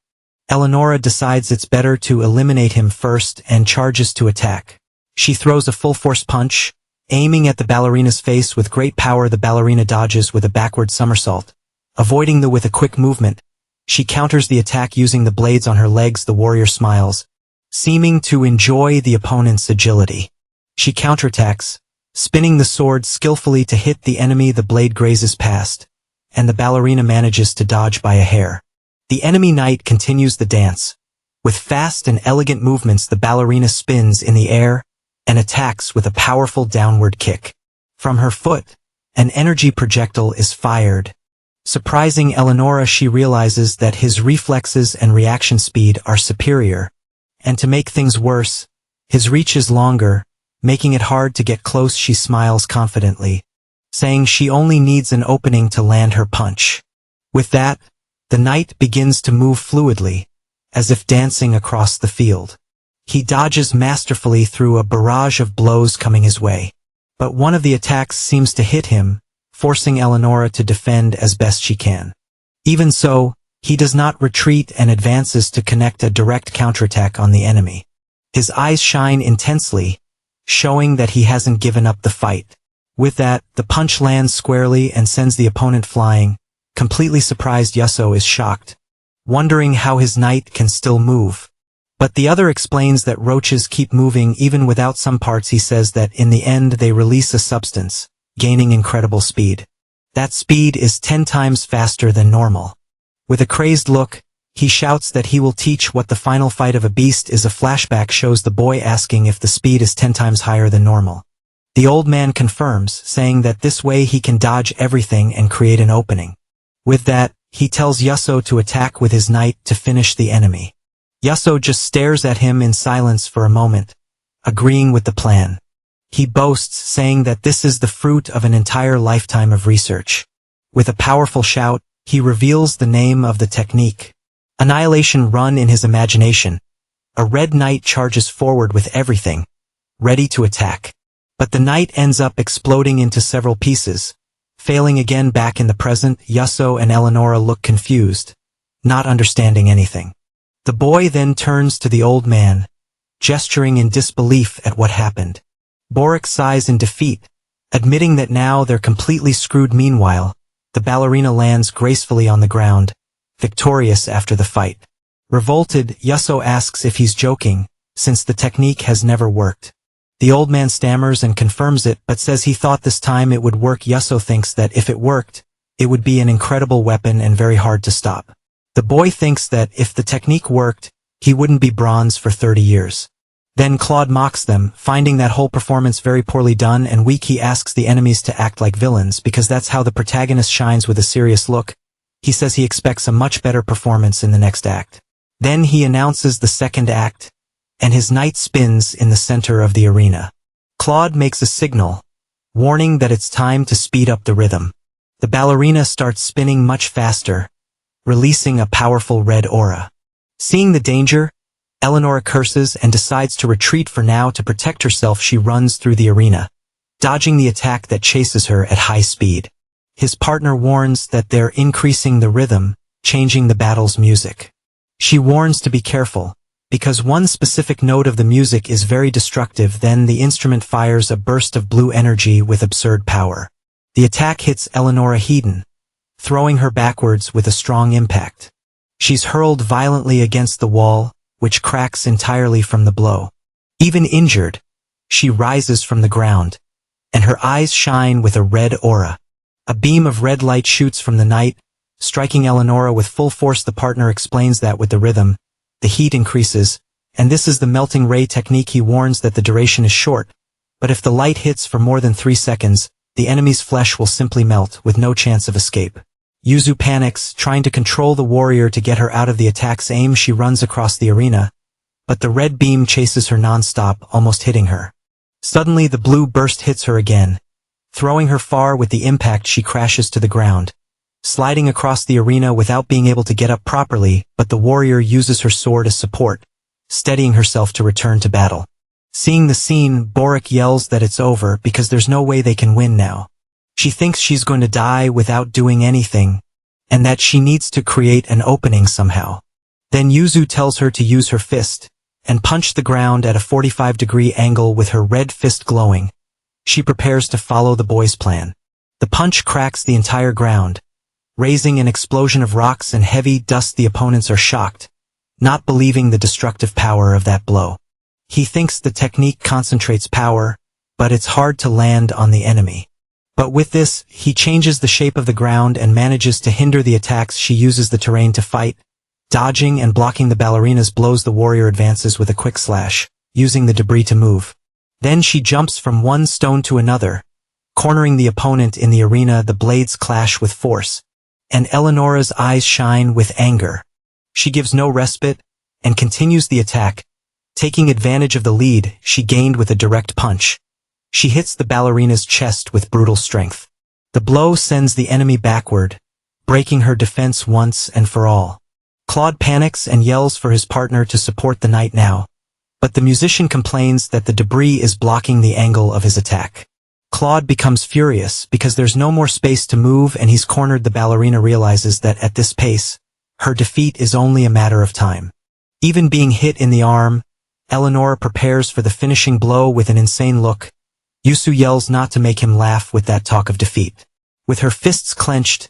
Eleonora decides it's better to eliminate him first and charges to attack. She throws a full-force punch, aiming at the ballerina's face with great power. The ballerina dodges with a backward somersault. Avoiding with a quick movement, she counters the attack using the blades on her legs. The warrior smiles, seeming to enjoy the opponent's agility. She counterattacks, spinning the sword skillfully to hit the enemy. The blade grazes past, and the ballerina manages to dodge by a hair. The enemy knight continues the dance. With fast and elegant movements, the ballerina spins in the air and attacks with a powerful downward kick. From her foot, an energy projectile is fired. Surprising Eleonora, she realizes that his reflexes and reaction speed are superior. And to make things worse, his reach is longer, making it hard to get close. She smiles confidently, saying she only needs an opening to land her punch. With that, the knight begins to move fluidly, as if dancing across the field. He dodges masterfully through a barrage of blows coming his way. But one of the attacks seems to hit him, forcing Eleonora to defend as best she can. Even so, he does not retreat and advances to connect a direct counterattack on the enemy. His eyes shine intensely, showing that he hasn't given up the fight. With that, the punch lands squarely and sends the opponent flying. Completely surprised, Yasuo is shocked, wondering how his knight can still move. But the other explains that roaches keep moving even without some parts. He says that in the end they release a substance, gaining incredible speed. That speed is 10 times faster than normal. With a crazed look, he shouts that he will teach what the final fight of a beast is. A flashback shows the boy asking if the speed is 10 times higher than normal. The old man confirms, saying that this way he can dodge everything and create an opening. With that, he tells Yasuo to attack with his knight to finish the enemy. Yasuo just stares at him in silence for a moment, agreeing with the plan. He boasts, saying that this is the fruit of an entire lifetime of research. With a powerful shout, he reveals the name of the technique. Annihilation. Run in his imagination. A red knight charges forward with everything, ready to attack. But the knight ends up exploding into several pieces. Failing again. Back in the present, Yasuo and Eleonora look confused, not understanding anything. The boy then turns to the old man, gesturing in disbelief at what happened. Boric sighs in defeat, admitting that now they're completely screwed. Meanwhile, the ballerina lands gracefully on the ground, victorious after the fight. Revolted, Yasuo asks if he's joking, since the technique has never worked. The old man stammers and confirms it, but says he thought this time it would work. Yasuo thinks that if it worked, it would be an incredible weapon and very hard to stop. The boy thinks that if the technique worked, he wouldn't be bronze for 30 years. Then Claude mocks them, finding that whole performance very poorly done and weak. He asks the enemies to act like villains because that's how the protagonist shines. With a serious look, he says he expects a much better performance in the next act. Then he announces the second act, and his knight spins in the center of the arena. Claude makes a signal, warning that it's time to speed up the rhythm. The ballerina starts spinning much faster, releasing a powerful red aura. Seeing the danger, Eleonora curses and decides to retreat for now. To protect herself, she runs through the arena, dodging the attack that chases her at high speed. His partner warns that they're increasing the rhythm, changing the battle's music. She warns to be careful, because one specific note of the music is very destructive. Then the instrument fires a burst of blue energy with absurd power. The attack hits Eleonora Hedon, throwing her backwards with a strong impact. She's hurled violently against the wall, which cracks entirely from the blow. Even injured, she rises from the ground, and her eyes shine with a red aura. A beam of red light shoots from the knight, striking Eleonora with full force. The partner explains that with the rhythm, the heat increases, and this is the melting ray technique. He warns that the duration is short, but if the light hits for more than 3 seconds, the enemy's flesh will simply melt with no chance of escape. Yuzu panics, trying to control the warrior to get her out of the attack's aim. She runs across the arena, but the red beam chases her non-stop, almost hitting her. Suddenly the blue burst hits her again, throwing her far. With the impact, she crashes to the ground, sliding across the arena without being able to get up properly, but the warrior uses her sword as support, steadying herself to return to battle. Seeing the scene, Boric yells that it's over because there's no way they can win now. She thinks she's going to die without doing anything, and that she needs to create an opening somehow. Then Yuzu tells her to use her fist, and punched the ground at a 45-degree angle with her red fist glowing. She prepares to follow the boy's plan. The punch cracks the entire ground, raising an explosion of rocks and heavy dust. The opponents are shocked, not believing the destructive power of that blow. He thinks the technique concentrates power, but it's hard to land on the enemy. But with this, he changes the shape of the ground and manages to hinder the attacks. She uses the terrain to fight, dodging and blocking the ballerina's blows. The warrior advances with a quick slash, using the debris to move. Then she jumps from one stone to another, cornering the opponent in the arena. The blades clash with force, and Eleonora's eyes shine with anger. She gives no respite, and continues the attack, taking advantage of the lead she gained with a direct punch. She hits the ballerina's chest with brutal strength. The blow sends the enemy backward, breaking her defense once and for all. Claude panics and yells for his partner to support the knight now, but the musician complains that the debris is blocking the angle of his attack. Claude becomes furious because there's no more space to move and he's cornered. The ballerina realizes that at this pace, her defeat is only a matter of time. Even being hit in the arm, Eleonora prepares for the finishing blow with an insane look. Yusu yells not to make him laugh with that talk of defeat. With her fists clenched,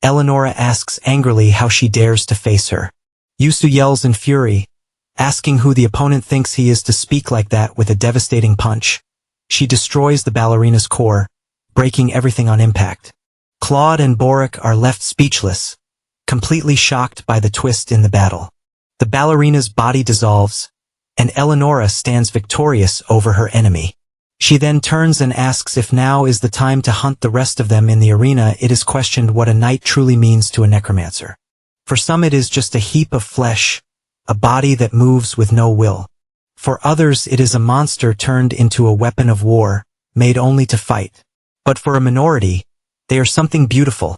Eleonora asks angrily how she dares to face her. Yusu yells in fury, asking who the opponent thinks he is to speak like that. With a devastating punch, she destroys the ballerina's core, breaking everything on impact. Claude and Boric are left speechless, completely shocked by the twist in the battle. The ballerina's body dissolves, and Eleonora stands victorious over her enemy. She then turns and asks if now is the time to hunt the rest of them in the arena. It is questioned what a knight truly means to a necromancer. For some it is just a heap of flesh, a body that moves with no will. For others it is a monster turned into a weapon of war, made only to fight. But for a minority, they are something beautiful,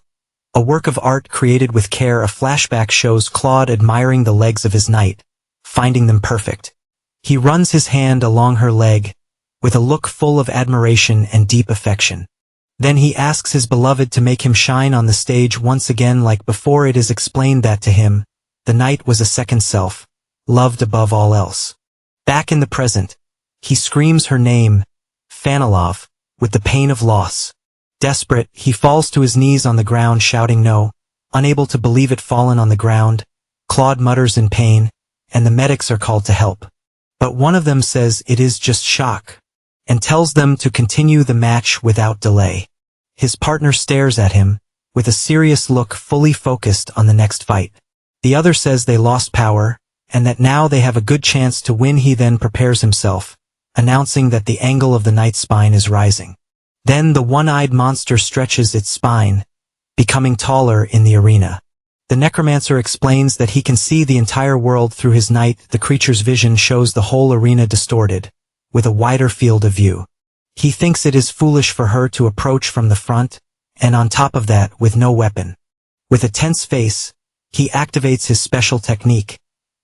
a work of art created with care. A flashback shows Claude admiring the legs of his knight, finding them perfect. He runs his hand along her leg, with a look full of admiration and deep affection. Then he asks his beloved to make him shine on the stage once again like before. It is explained that to him, the knight was a second self, loved above all else. Back in the present, he screams her name, Fanilov, with the pain of loss. Desperate, he falls to his knees on the ground shouting no, unable to believe it. Fallen on the ground, Claude mutters in pain, and the medics are called to help. But one of them says it is just shock, and tells them to continue the match without delay. His partner stares at him, with a serious look, fully focused on the next fight. The other says they lost power, and that now they have a good chance to win. He then prepares himself, announcing that the angle of the knight's spine is rising. Then the one-eyed monster stretches its spine, becoming taller in the arena. The necromancer explains that he can see the entire world through his knight. The creature's vision shows the whole arena distorted, with a wider field of view. He thinks it is foolish for her to approach from the front, and on top of that with no weapon. With a tense face, he activates his special technique.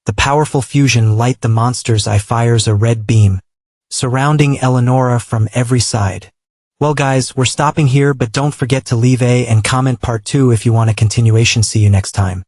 The powerful fusion light. The monster's eye fires a red beam, surrounding Eleonora from every side. Well guys, we're stopping here, but don't forget to leave a and comment part 2 if you want a continuation. See you next time.